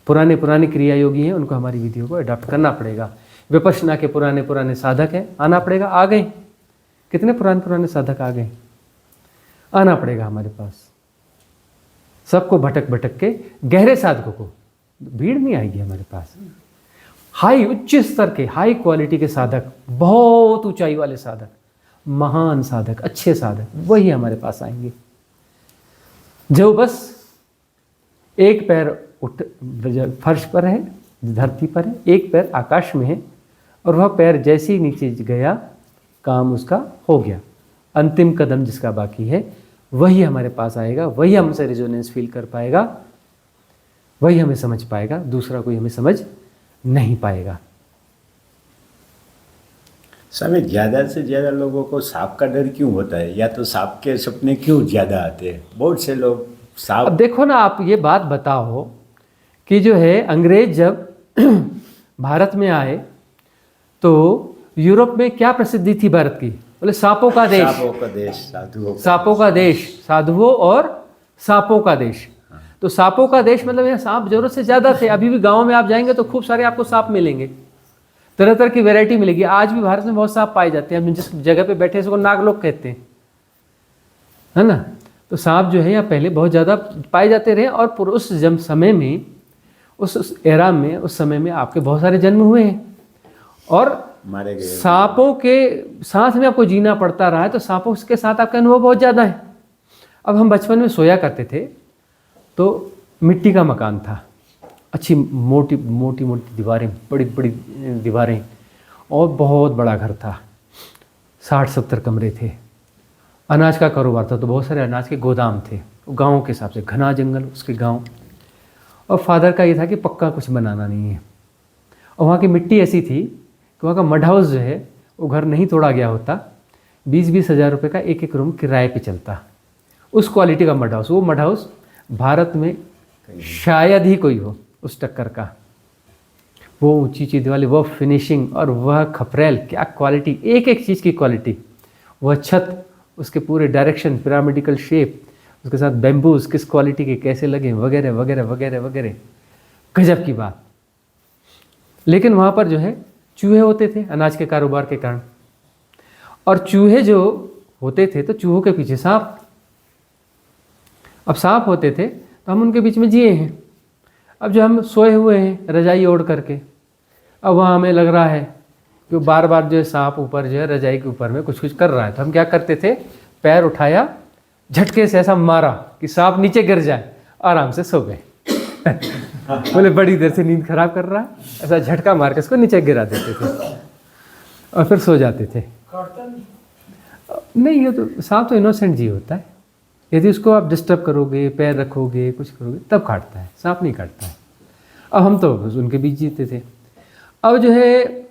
पुराने क्रिया योगी हैं, उनको हमारी विधियों को अडॉप्ट करना पड़ेगा। विपश्यना के पुराने साधक हैं, आना पड़ेगा, आ गए। कितने पुराने साधक आ गए, आना पड़ेगा हमारे पास। सबको भटक के गहरे साधकों को, भीड़ नहीं आएगी हमारे पास। हाई उच्च स्तर के, हाई क्वालिटी के साधक, बहुत ऊंचाई वाले साधक, महान साधक, अच्छे साधक, वही हमारे पास आएंगे। जो बस एक पैर फर्श पर है, धरती पर है, एक पैर आकाश में है, और वह पैर जैसे ही नीचे गया काम उसका हो गया। अंतिम कदम जिसका बाकी है वही हमारे पास आएगा, वही हमसे रेजोनेंस फील कर पाएगा, वही हमें समझ पाएगा, दूसरा कोई हमें समझ नहीं पाएगा। स्वामी, ज़्यादा से ज़्यादा लोगों को सांप का डर क्यों होता है, या तो सांप के सपने क्यों ज़्यादा आते हैं? बहुत से लोग सांप। अब देखो ना, आप ये बात बताओ कि जो है अंग्रेज जब भारत में आए तो यूरोप में क्या प्रसिद्धि थी भारत की? बोले सांपों का देश, सांपों का देश, साधुओं का। सांपों का देश, साधुओं और सांपों का देश। तो सांपों का देश मतलब यहाँ सांप जरूरत से ज़्यादा थे। अभी भी गाँव में आप जाएंगे तो खूब सारे आपको सांप मिलेंगे, तरह तरह की वैरायटी मिलेगी। आज भी भारत में बहुत सांप पाए जाते हैं। हम जिस जगह पे बैठे हैं उसको नागलोक कहते हैं, है ना। तो सांप जो है यहाँ पहले बहुत ज़्यादा पाए जाते रहे, और उस समय में, उस एरा में, उस समय में आपके बहुत सारे जन्म हुए हैं, और मारे गए। सांपों के साथ में आपको जीना पड़ता रहा है, तो सांपों के साथ आपका अनुभव बहुत ज़्यादा है। अब हम बचपन में सोया करते थे तो मिट्टी का मकान था, अच्छी मोटी दीवारें, बड़ी बड़ी दीवारें, और बहुत बड़ा घर था, 60-70 कमरे थे। अनाज का कारोबार था तो बहुत सारे अनाज के गोदाम थे, गाँव के हिसाब से, घना जंगल उसके गाँव। और फादर का ये था कि पक्का कुछ बनाना नहीं है, और वहाँ की मिट्टी ऐसी थी कि वहाँ का मड हाउस जो है वो घर नहीं तोड़ा गया होता, 20-20 हज़ार रुपये का एक रूम किराए पे चलता, उस क्वालिटी का मड हाउस। वो मड हाउस भारत में शायद ही कोई हो उस टक्कर का। वो ऊंची चीज़ वाली, वो फिनिशिंग, और वह खपरेल, क्या क्वालिटी, एक एक चीज़ की क्वालिटी। वह छत, उसके पूरे डायरेक्शन, पिरामिडिकल शेप, उसके साथ बैम्बूज किस क्वालिटी के कैसे लगे, वगैरह वगैरह वगैरह वगैरह, गजब की बात। लेकिन वहाँ पर जो है चूहे होते थे अनाज के कारोबार के कारण, और चूहे जो होते थे तो चूहों के पीछे सांप। अब सांप होते थे तो हम उनके बीच में जिए हैं। अब जो हम सोए हुए हैं रजाई ओढ़ करके, अब वहाँ हमें लग रहा है कि बार बार जो है सांप ऊपर जो है रजाई के ऊपर में कुछ कुछ कर रहा है, तो हम क्या करते थे, पैर उठाया, झटके से ऐसा मारा कि सांप नीचे गिर जाए, आराम से सो गए। बोले बड़ी देर से नींद खराब कर रहा है, ऐसा झटका मार के उसको नीचे गिरा देते थे और फिर सो जाते थे। नहीं, ये तो सांप तो इनोसेंट जीव होता है, यदि उसको आप डिस्टर्ब करोगे, पैर रखोगे, कुछ करोगे, तब काटता है, सांप नहीं काटता है। अब हम तो उनके बीच जीते थे। अब जो है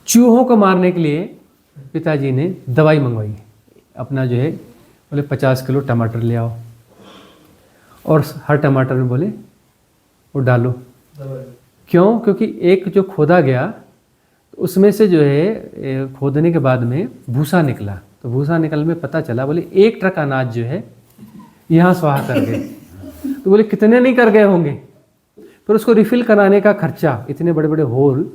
चूहों को मारने के लिए पिताजी ने दवाई मंगवाई। अपना जो है बोले 50 किलो टमाटर ले आओ, और हर टमाटर में बोले वो डालो। क्यों? क्योंकि एक जो खोदा गया उसमें से जो है खोदने के बाद में भूसा निकला, तो भूसा निकलने में पता चला, बोले 1 ट्रक अनाज जो है यहाँ स्वाहा कर गए। तो बोले कितने नहीं कर गए होंगे। फिर उसको रिफ़िल कराने का खर्चा, इतने बड़े बड़े होल,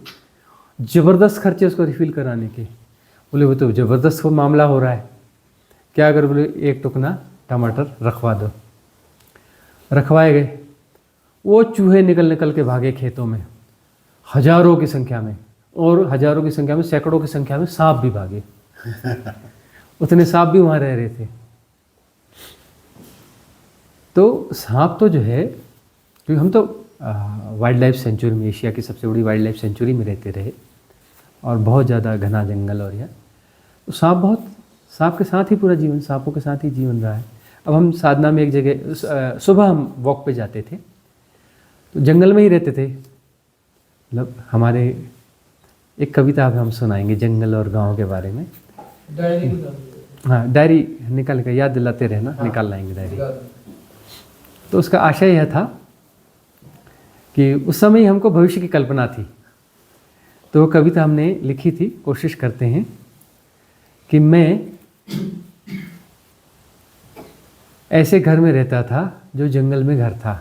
ज़बरदस्त खर्चे उसको रिफ़िल कराने के। बोले वो तो ज़बरदस्त मामला हो रहा है, क्या अगर बोले 1 टुकना टमाटर रखवा दो। रखवाए गए, वो चूहे निकल के भागे खेतों में, हजारों की संख्या में, और हजारों की संख्या में, सैकड़ों की संख्या में सांप भी भागे। उतने सांप भी वहाँ रह रहे थे। तो सांप तो जो है, क्योंकि हम तो वाइल्ड लाइफ सेंचुरी में, एशिया की सबसे बड़ी वाइल्ड लाइफ सेंचुरी में रहते रहे, और बहुत ज़्यादा घना जंगल, और यह तो सांप के साथ ही पूरा जीवन, सांपों के साथ ही जीवन रहा है। अब हम साधना में एक जगह सुबह हम वॉक पे जाते थे, तो जंगल में ही रहते थे। मतलब हमारे एक कविता हम सुनाएंगे जंगल और गांव के बारे में। हाँ, डायरी निकाल कर याद दिलाते रहना, निकाल लाएंगे डायरी। तो उसका आशय यह था कि उस समय ही हमको भविष्य की कल्पना थी, तो वो कविता हमने लिखी थी। कोशिश करते हैं कि मैं ऐसे घर में रहता था जो जंगल में घर था।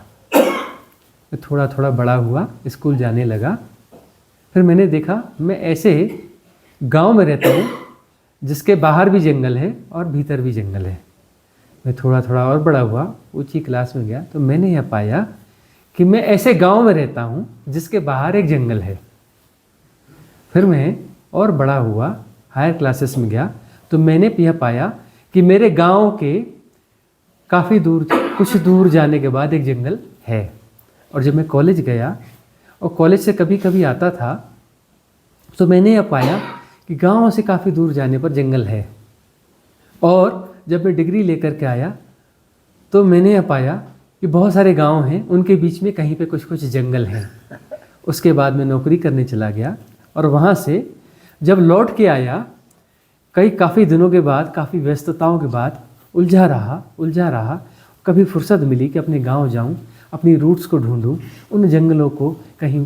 मैं थोड़ा थोड़ा बड़ा हुआ, स्कूल जाने लगा, फिर मैंने देखा मैं ऐसे गांव में रहता हूँ जिसके बाहर भी जंगल है और भीतर भी जंगल है। मैं थोड़ा थोड़ा और बड़ा हुआ, ऊंची क्लास में गया, तो मैंने यह पाया कि मैं ऐसे गांव में रहता हूँ जिसके बाहर एक जंगल है। फिर मैं और बड़ा हुआ, हायर क्लासेस में गया, तो मैंने यह पाया कि मेरे गांव के काफ़ी दूर, कुछ दूर जाने के बाद एक जंगल है। और जब मैं कॉलेज गया और कॉलेज से कभी कभी आता था, तो मैंने यह पाया कि गांव से काफ़ी दूर जाने पर जंगल है। और जब मैं डिग्री लेकर के आया तो मैंने यह पाया कि बहुत सारे गांव हैं, उनके बीच में कहीं पे कुछ कुछ जंगल हैं। उसके बाद मैं नौकरी करने चला गया और वहाँ से जब लौट के आया, काफ़ी दिनों के बाद, काफ़ी व्यस्तताओं के बाद उलझा रहा। कभी फुर्सत मिली कि अपने गांव जाऊं, अपनी रूट्स को ढूंढूं, उन जंगलों को कहीं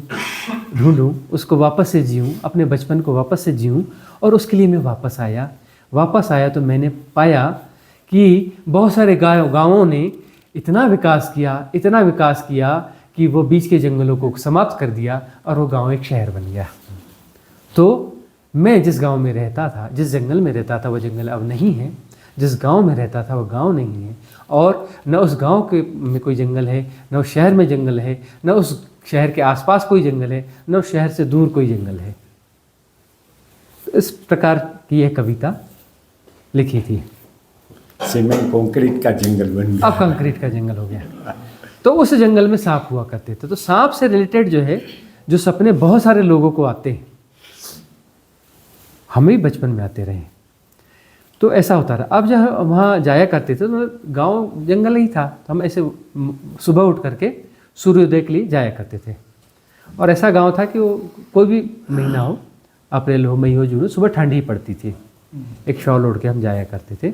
ढूंढूं, उसको वापस से जीऊं, अपने बचपन को वापस से जीऊं। और उसके लिए मैं वापस आया तो मैंने पाया कि बहुत सारे गाँवों ने इतना विकास किया कि वो बीच के जंगलों को समाप्त कर दिया और वो गांव एक शहर बन गया। तो मैं जिस गांव में रहता था, जिस जंगल में रहता था, वो जंगल अब नहीं है। जिस गांव में रहता था वो गांव नहीं है, और न उस गांव के में कोई जंगल है, न उस शहर में जंगल है, न उस शहर के आसपास कोई जंगल है, न उस शहर से दूर कोई जंगल है। तो इस प्रकार की यह कविता लिखी थी। सीमेंट कंक्रीट का जंगल बन गया। अब कंक्रीट का जंगल हो गया। तो उस जंगल में सांप हुआ करते थे। तो सांप से रिलेटेड जो है, जो सपने बहुत सारे लोगों को आते हैं, हमें भी बचपन में आते रहे, तो ऐसा होता रहा। अब जब वहाँ जाया करते थे तो गांव जंगल ही था, तो हम ऐसे सुबह उठ करके सूर्योदय के लिए जाया करते थे। और ऐसा गांव था कि वो कोई भी महीना हो, अप्रैल हो, मई हो, जून हो, सुबह ठंड ही पड़ती थी। एक शॉल ओढ़ के हम जाया करते थे।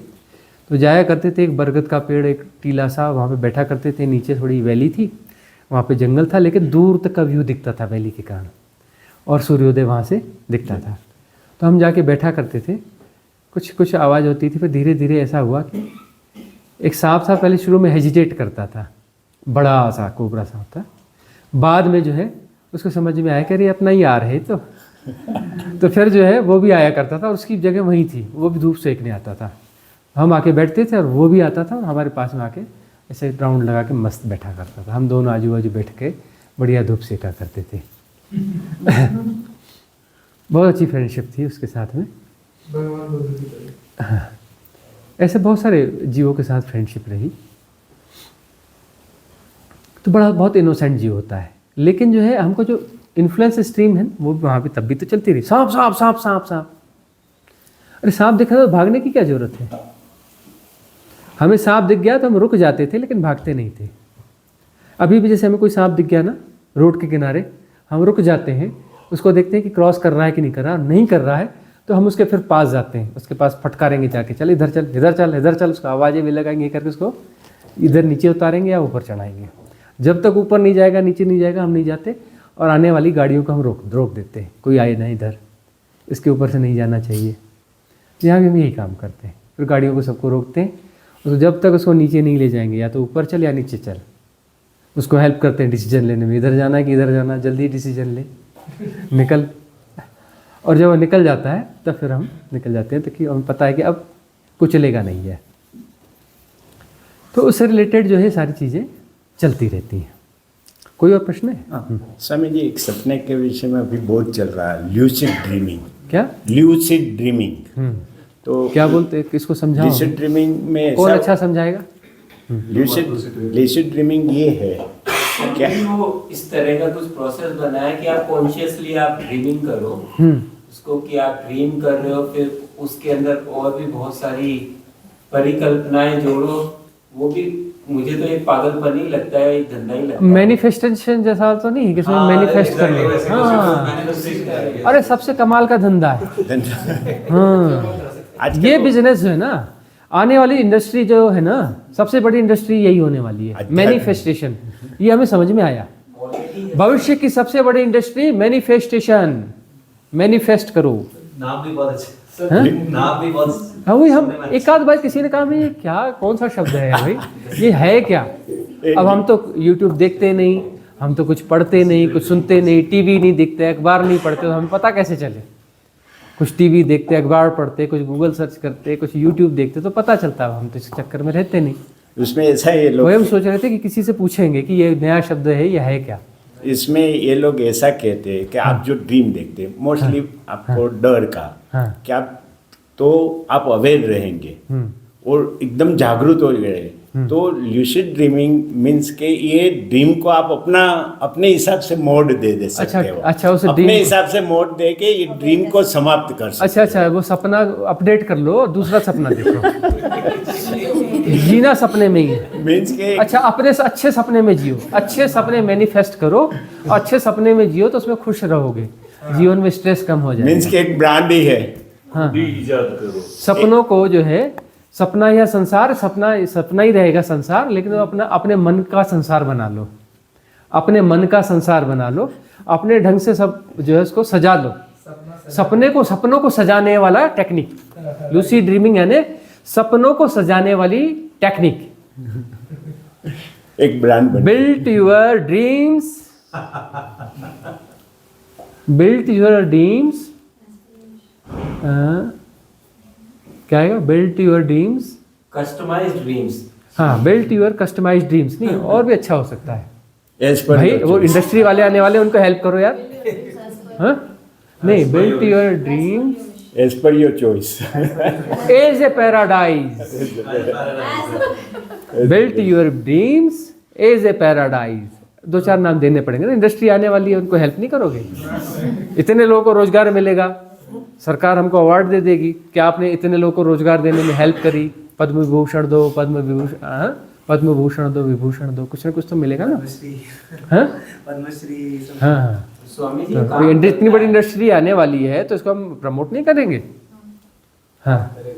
तो जाया करते थे, एक बरगद का पेड़, एक टीला सा, वहाँ पे बैठा करते थे। नीचे थोड़ी वैली थी, वहाँ पे जंगल था, लेकिन दूर तक का व्यू दिखता था वैली के कारण, और सूर्योदय वहाँ से दिखता था। तो हम जाके बैठा करते थे, कुछ आवाज़ होती थी। फिर धीरे धीरे ऐसा हुआ कि एक सांप सा पहले शुरू में हेजिटेट करता था, बड़ा सा कोबरा सा होता। बाद में जो है उसको समझ में आया कि अरे अपना ही आ रहे तो फिर जो है वो भी आया करता था, और उसकी जगह वहीं थी, वो भी धूप सेकने आता था। हम आके बैठते थे और वो भी आता था, और हमारे पास में आके ऐसे राउंड लगा के मस्त बैठा करता था। हम दोनों आजू बाजू बैठ के बढ़िया धूप सेका करते थे। बहुत अच्छी फ्रेंडशिप थी उसके साथ में। हाँ, ऐसे बहुत सारे जीवों के साथ फ्रेंडशिप रही। तो बहुत इनोसेंट जीव होता है, लेकिन जो है हमको जो इन्फ्लुएंस स्ट्रीम है वो वहाँ पे तब भी तो चलती रही। सांप सांप सांप सांप सांप, अरे सांप दिखा तो भागने की क्या जरूरत है। हमें सांप दिख गया तो हम रुक जाते थे, लेकिन भागते नहीं थे। अभी भी जैसे हमें कोई सांप दिख गया ना रोड के किनारे, हम रुक जाते हैं, उसको देखते हैं कि क्रॉस कर रहा है कि नहीं कर रहा। नहीं कर रहा है तो हम उसके फिर पास जाते हैं, उसके पास फटकारेंगे जाके, चल इधर चल इधर चल इधर चल, उसको आवाज़ें भी लगाएंगे करके उसको इधर नीचे उतारेंगे या ऊपर चढ़ाएंगे। जब तक ऊपर नहीं जाएगा, नीचे नहीं जाएगा, हम नहीं जाते। और आने वाली गाड़ियों को हम रोक देते हैं, कोई आए ना इधर, इसके ऊपर से नहीं जाना चाहिए। यहाँ भी हम यही काम करते हैं, फिर गाड़ियों को सबको रोकते हैं। उसको जब तक उसको नीचे नहीं ले जाएंगे, या तो ऊपर चल या नीचे चल, उसको हेल्प करते हैं डिसीजन लेने में, इधर जाना है कि इधर जाना, जल्दी डिसीजन ले, निकल। और जब वो निकल जाता है तब फिर हम निकल जाते हैं, ताकि हमें पता है कि अब कुचलेगा नहीं है। तो उससे रिलेटेड जो है सारी चीज़ें चलती रहती हैं। कोई और प्रश्न है? स्वामी जी, एक सपने के विषय में अभी बहुत चल रहा है, ल्यूसिड ड्रीमिंग। क्या ल्यूसिड ड्रीमिंग? तो क्या बोलते हैं, किसको समझाओ? ल्यूसिड ड्रीमिंग में कौन अच्छा समझाएगा? ल्यूसिड ड्रीमिंग ये है क्या? वो इस तरह का कुछ प्रोसेस बना है कि आप कॉन्शियसली आप ड्रीमिंग करो उसको, कि आप ड्रीम कर रहे हो, फिर उसके अंदर और भी बहुत सारी परिकल्पनाएं जोड़ो, वो भी मुझे तो एक पागलपन ही लगता है, एक धंधा ही लगता है। मैनिफेस्टेशन जैसा तो नहीं है कि इसमें मैनिफेस्ट कर लो। हाँ, अरे सबसे कमाल का धंधा है। हाँ, आजकल ये बिजनेस है ना, आने वाली इंडस्ट्री जो है ना, सबसे बड़ी इंडस्ट्री यही होने वाली है, मैनिफेस्टेशन। ये हमें समझ में आया। भविष्य की सबसे बड़ी इंडस्ट्री मैनिफेस्टेशन। मैनिफेस्ट करो। नाम भी बहुत अच्छा, हाँ? नाम भी बहुत। हाँ वही, हम एक आध बार किसी ने कहा भाई ये क्या, कौन सा शब्द है भाई, ये है क्या? अब हम तो यूट्यूब देखते नहीं, हम तो कुछ पढ़ते नहीं, कुछ सुनते नहीं, टीवी नहीं देखते, अखबार नहीं पढ़ते, तो हमें पता कैसे चले? कुछ टीवी देखते, अखबार पढ़ते, कुछ गूगल सर्च करते, कुछ यूट्यूब देखते तो पता चलता है। हम तो इस चक्कर में रहते नहीं। उसमें ऐसा ये लोग, वही हम सोच रहे थे कि किसी से पूछेंगे कि ये नया शब्द है, ये है क्या? इसमें ये लोग ऐसा कहते हैं कि आप जो ड्रीम देखते हैं मोस्टली आपको डर का, हाँ। कि आप तो आप अवेयर रहेंगे और एकदम जागरूक हो गए। तो ल्यूसिड ड्रीमिंग मीन्स के ये ड्रीम को आप अपने हिसाब से मोड दे सकते हो। अच्छा, उसे अपने ड्रीम- हिसाब से मोड दे के ये ड्रीम को समाप्त कर सकते अच्छा, वो सपना अपडेट कर लो और दूसरा सपना देखो। जीना सपने में ही है। मीन्स के अच्छा, अपने से अच्छे सपने में जियो, अच्छे सपने मैनिफेस्ट करो और अच्छे सपने में जियो तो उसमें खुश रहोगे, जीवन में स्ट्रेस कम हो मीन्स जाएगा। के एक ब्रांड ही है। हाँ, सपनों को जो है, सपना या संसार, सपना ही रहेगा संसार, लेकिन अपने मन का संसार बना लो, अपने मन का संसार बना लो, अपने ढंग से सब जो है उसको सजा लो। सपनों को सजाने वाला टेक्निक, लूसीड ड्रीमिंग यानी सपनों को सजाने वाली टेक्निक। एक ब्रांड बन built your dreams, built your dreams, क्या है? Built your dreams, customized dreams. हाँ, बिल्ट योर कस्टमाइज्ड ड्रीम्स। नहीं, और भी अच्छा हो सकता है एज पर भाई। वो इंडस्ट्री वाले आने वाले, उनको हेल्प करो यार। हाँ, नहीं, built your dreams as per your choice. As a paradise, built your dreams as a paradise. दो चार नाम देने पड़ेंगे ना, इंडस्ट्री आने वाली है, उनको हेल्प नहीं करोगे? इतने लोगों को रोजगार मिलेगा, सरकार हमको अवार्ड दे देगी कि आपने इतने लोगों को रोजगार देने में हेल्प करी, पद्म विभूषण दो, पद्म भूषण दो, विभूषण दो, कुछ ना कुछ तो मिलेगा ना। हाँ, हाँ, स्वामी जी तो इतनी बड़ी इंडस्ट्री आने वाली है तो इसको हम प्रमोट नहीं करेंगे? हाँ,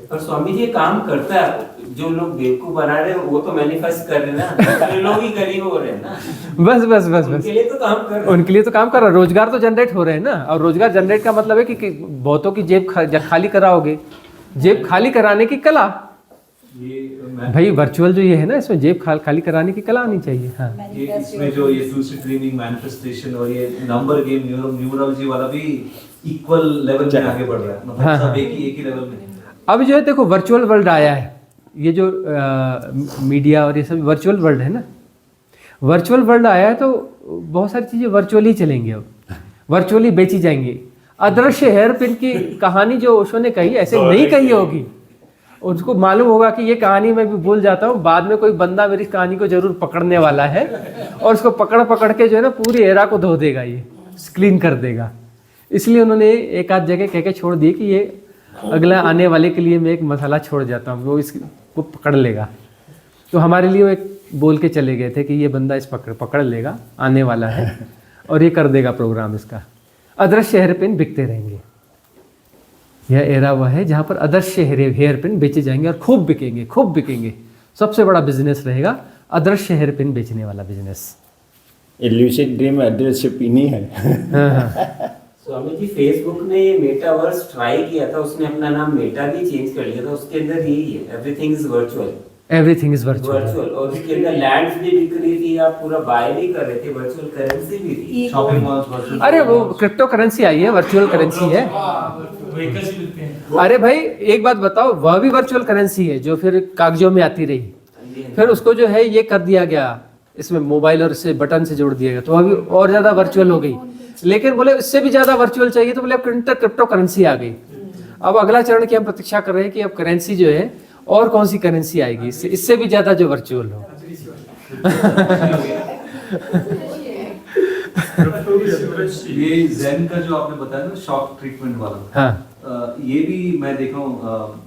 पर स्वामी जी ये काम करता है, जो लोग बेवकूफ बना रहे हैं वो तो मैनिफेस्ट कर रहे हैं ना, ये लोग ही गरीब हो रहे हैं ना। बस बस बस बस, उनके लिए तो काम कर रहे हैं। उनके लिए तो काम कर रहा है, रोजगार तो जनरेट हो रहे हैं ना। और रोजगार जनरेट का मतलब है कि बहुतों की जेब खाली कराओगे। जेब खाली कराने की कला, भाई वर्चुअल जो ये है ना, इसमें जेब खाली कराने की कला आनी चाहिए। हाँ, ये इसमें जो ये लूसिड ड्रीमिंग, मैनिफेस्टेशन और ये नंबर गेम, न्यूमरोलॉजी वाला भी इक्वल लेवल में आगे बढ़ रहा है। मतलब हाँ, सब एक ही लेवल में। अब जो है देखो, वर्चुअल वर्ल्ड आया है, ये जो मीडिया और ये सब वर्चुअल वर्ल्ड है ना, वर्चुअल वर्ल्ड आया है तो बहुत सारी चीज़ें वर्चुअली चलेंगी, अब वर्चुअली बेची जाएंगी। अदृश्य हेयर पिन की कहानी जो ओशो ने कही, ऐसे नहीं कही होगी। उसको मालूम होगा कि ये कहानी मैं भी भूल जाता हूँ, बाद में कोई बंदा मेरी कहानी को जरूर पकड़ने वाला है और उसको पकड़ के जो है ना पूरी एरा को धो देगा, ये क्लीन कर देगा। इसलिए उन्होंने एक आध जगह कह के छोड़ दिए कि ये अगला आने वाले के लिए मैं एक मसाला छोड़ जाता हूँ, वो पकड़ लेगा। तो हमारे लिए वो एक बोल के चले गए थे कि ये बंदा इस पकड़ लेगा, आने वाला है और ये कर देगा प्रोग्राम इसका। अदृश्य हेयर पिन बिकते रहेंगे। यह एरा वह है जहाँ पर अदृश्य हेयर पिन बेचे जाएंगे और खूब बिकेंगे। सबसे बड़ा बिजनेस रहेगा अदृश्य हेयर पिन बेचने वाला बिजनेस। लूसिड ड्रीम अदृश्य पिन ही है। हाँ, स्वामी जी फेसबुक ने ये मेटावर्स ट्राई किया था, उसने अपना नाम मेटा भी चेंज कर लिया था। उसके अंदर यही है, everything is virtual. Everything is virtual. और उसके अंदर लैंड्स भी बिक रही थी, आप पूरा बाय भी कर रहे थे, वर्चुअल करेंसी भी थी। Shopping malls virtual. अरे वो क्रिप्टो करेंसी आई है, वर्चुअल करेंसी है। अरे भाई एक बात बताओ, वह भी वर्चुअल करेंसी है जो फिर कागजों में आती रही, फिर उसको जो है ये कर दिया गया, इसमें मोबाइल और से बटन से जोड़ दिया गया, तो वह भी और ज्यादा वर्चुअल हो गई। लेकिन बोले इससे भी ज्यादा वर्चुअल चाहिए, तो बोले अब क्रिप्टो करेंसी आ गई। अब अगला चरण की हम प्रतीक्षा कर रहे हैं कि अब करेंसी जो है और कौन सी करेंसी आएगी इससे भी ज्यादा जो वर्चुअल हो। ये ज़ेन का जो आपने बताया ना, शॉक ट्रीटमेंट वाला, हाँ, ये भी मैं देखा हूँ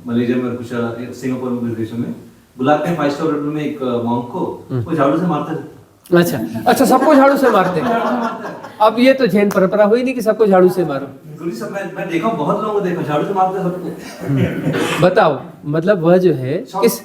मलेशिया में और कुछ सिंगापुर में, कुछ देशों में बुलाते हैं 5 स्टार होटल में एक मॉन्क को, वो झाड़ू से मारते थे। अच्छा, सबको झाड़ू से मारते हैं। अब ये तो जैन परंपरा हुई नहीं कि सबको झाड़ू से मारो। गुरु साहब मैं देखा हूं, बहुत लोगों को देखा झाड़ू से मारते हैं सबको। बताओ, मतलब वह जो है किस,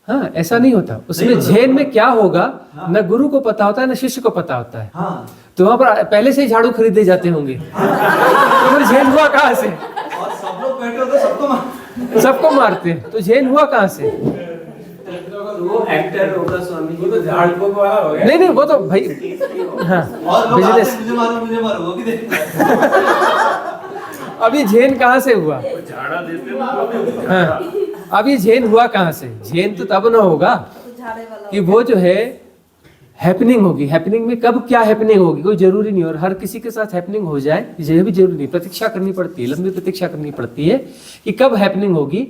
हाँ ऐसा नहीं होता उसमें। नहीं होता। जैन में क्या होगा न गुरु को पता होता है न शिष्य को पता होता है। हाँ। तो वहां पर पहले से ही झाड़ू खरीदे जाते होंगे। तो फिर जैन हुआ कहाँ से? और सब लोग बैठे होते सबको मारते हैं, तो जैन हुआ कहाँ से? वो एक्टर होगा स्वामी जी, तो झाड़ फूक वाला हो गया। नहीं, वो तो भाई हाँ और लोग आते बिजनेस। हैं, मुझे मारो वो भी देख। अभी जैन कहाँ से हुआ? हाँ, अभी जैन हुआ कहाँ से? जैन तो तब ना होगा कि वो जो है हैपनिंग होगी। हैपनिंग में कब क्या हैपनिंग होगी कोई जरूरी नहीं, और हर किसी के साथ हैपनिंग हो जाए ये भी जरूरी नहीं। प्रतीक्षा करनी पड़ती है, लंबी प्रतीक्षा करनी पड़ती है कि कब हैपनिंग होगी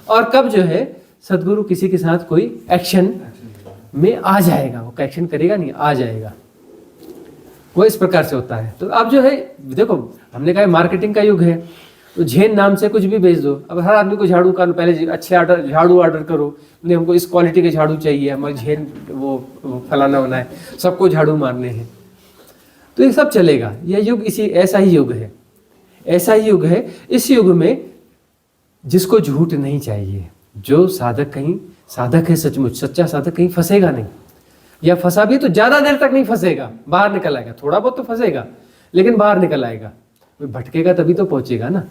और कब जो है सदगुरु किसी के साथ कोई एक्शन में आ जाएगा। वो एक्शन करेगा नहीं, आ जाएगा। वो इस प्रकार से होता है। तो अब जो है देखो, हमने कहा मार्केटिंग का युग है, तो जैन नाम से कुछ भी बेच दो। अब हर आदमी को झाड़ू का पहले अच्छे झाड़ू ऑर्डर करो, नहीं हमको इस क्वालिटी के झाड़ू चाहिए, हमारे जैन वो फलाना होना है, सबको झाड़ू मारने हैं। तो ये सब चलेगा। यह युग ऐसा ही युग है, ऐसा ही युग है। इस युग में जिसको झूठ नहीं चाहिए, जो साधक है सचमुच सच्चा साधक कहीं फंसेगा नहीं, या फंसा भी तो ज्यादा देर तक नहीं फंसेगा, बाहर निकल आएगा। थोड़ा बहुत तो फंसेगा लेकिन बाहर निकल आएगा। भटकेगा तभी तो पहुंचेगा ना।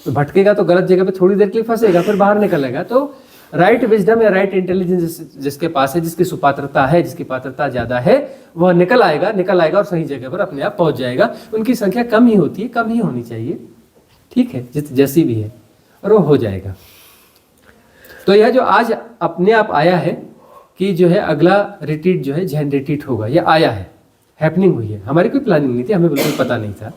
तो भटकेगा तो गलत जगह पे थोड़ी देर के लिए फंसेगा, फिर बाहर निकल आएगा। तो राइट विजडम या राइट इंटेलिजेंस जिसके पास है, जिसकी सुपात्रता है, जिसकी पात्रता ज्यादा है, वह निकल आएगा और सही जगह पर अपने आप पहुंच जाएगा। उनकी संख्या कम ही होती है, कम ही होनी चाहिए, ठीक है, जैसी भी है, और वो हो जाएगा। तो यह जो आज अपने आप आया है कि जो है अगला रिट्रीट जो है जैन रिट्रीट होगा, यह आया है, हैपनिंग हुई है। हमारी कोई प्लानिंग नहीं थी, हमें बिल्कुल पता नहीं था।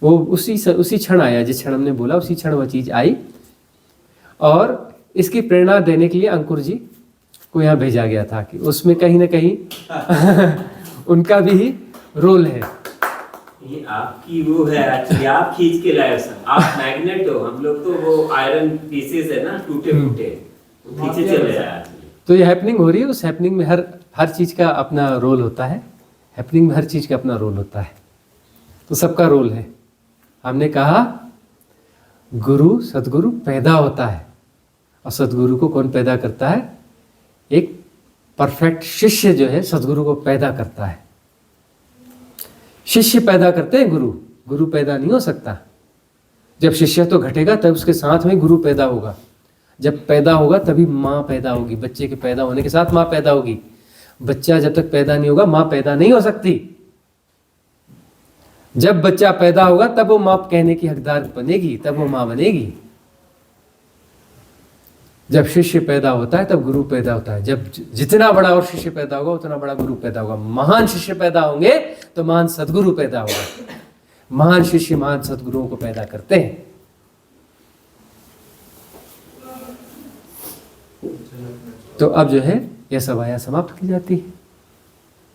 वो उसी क्षण आया, जिस क्षण हमने बोला उसी क्षण वह चीज़ आई। और इसकी प्रेरणा देने के लिए अंकुर जी को यहाँ भेजा गया था कि उसमें कहीं ना कहीं उनका भी रोल है। ये आपकी वो है एक्चुअली, आप खींच के लाए सर, आप मैग्नेट हो, हम लोग तो वो आयरन पीसेस है ना, टूटे फूटे, खींचे चले आए। तो ये हैपनिंग हो रही है। उस हैपनिंग में हर चीज़ का अपना रोल होता है। हैपनिंग में हर चीज़ का अपना रोल होता है, तो सबका रोल है। हमने कहा सदगुरु पैदा होता है, और सदगुरु को कौन पैदा करता है? एक परफेक्ट शिष्य जो है सदगुरु को पैदा करता है। शिष्य पैदा करते हैं, गुरु पैदा नहीं हो सकता। जब शिष्य तो घटेगा तब उसके साथ में गुरु पैदा होगा। जब पैदा होगा तभी माँ पैदा होगी। बच्चे के पैदा होने के साथ माँ पैदा होगी। बच्चा जब तक पैदा नहीं होगा माँ पैदा नहीं हो सकती। जब बच्चा पैदा होगा तब वो माँ कहने की हकदार बनेगी, तब वो माँ बनेगी। जब शिष्य पैदा होता है तब गुरु पैदा होता है। जब जितना बड़ा और शिष्य पैदा होगा उतना बड़ा गुरु पैदा होगा। महान शिष्य पैदा होंगे तो महान सदगुरु पैदा होगा। महान शिष्य महान सदगुरुओं को पैदा करते हैं। तो अब जो है यह सभाएं समाप्त की जाती है।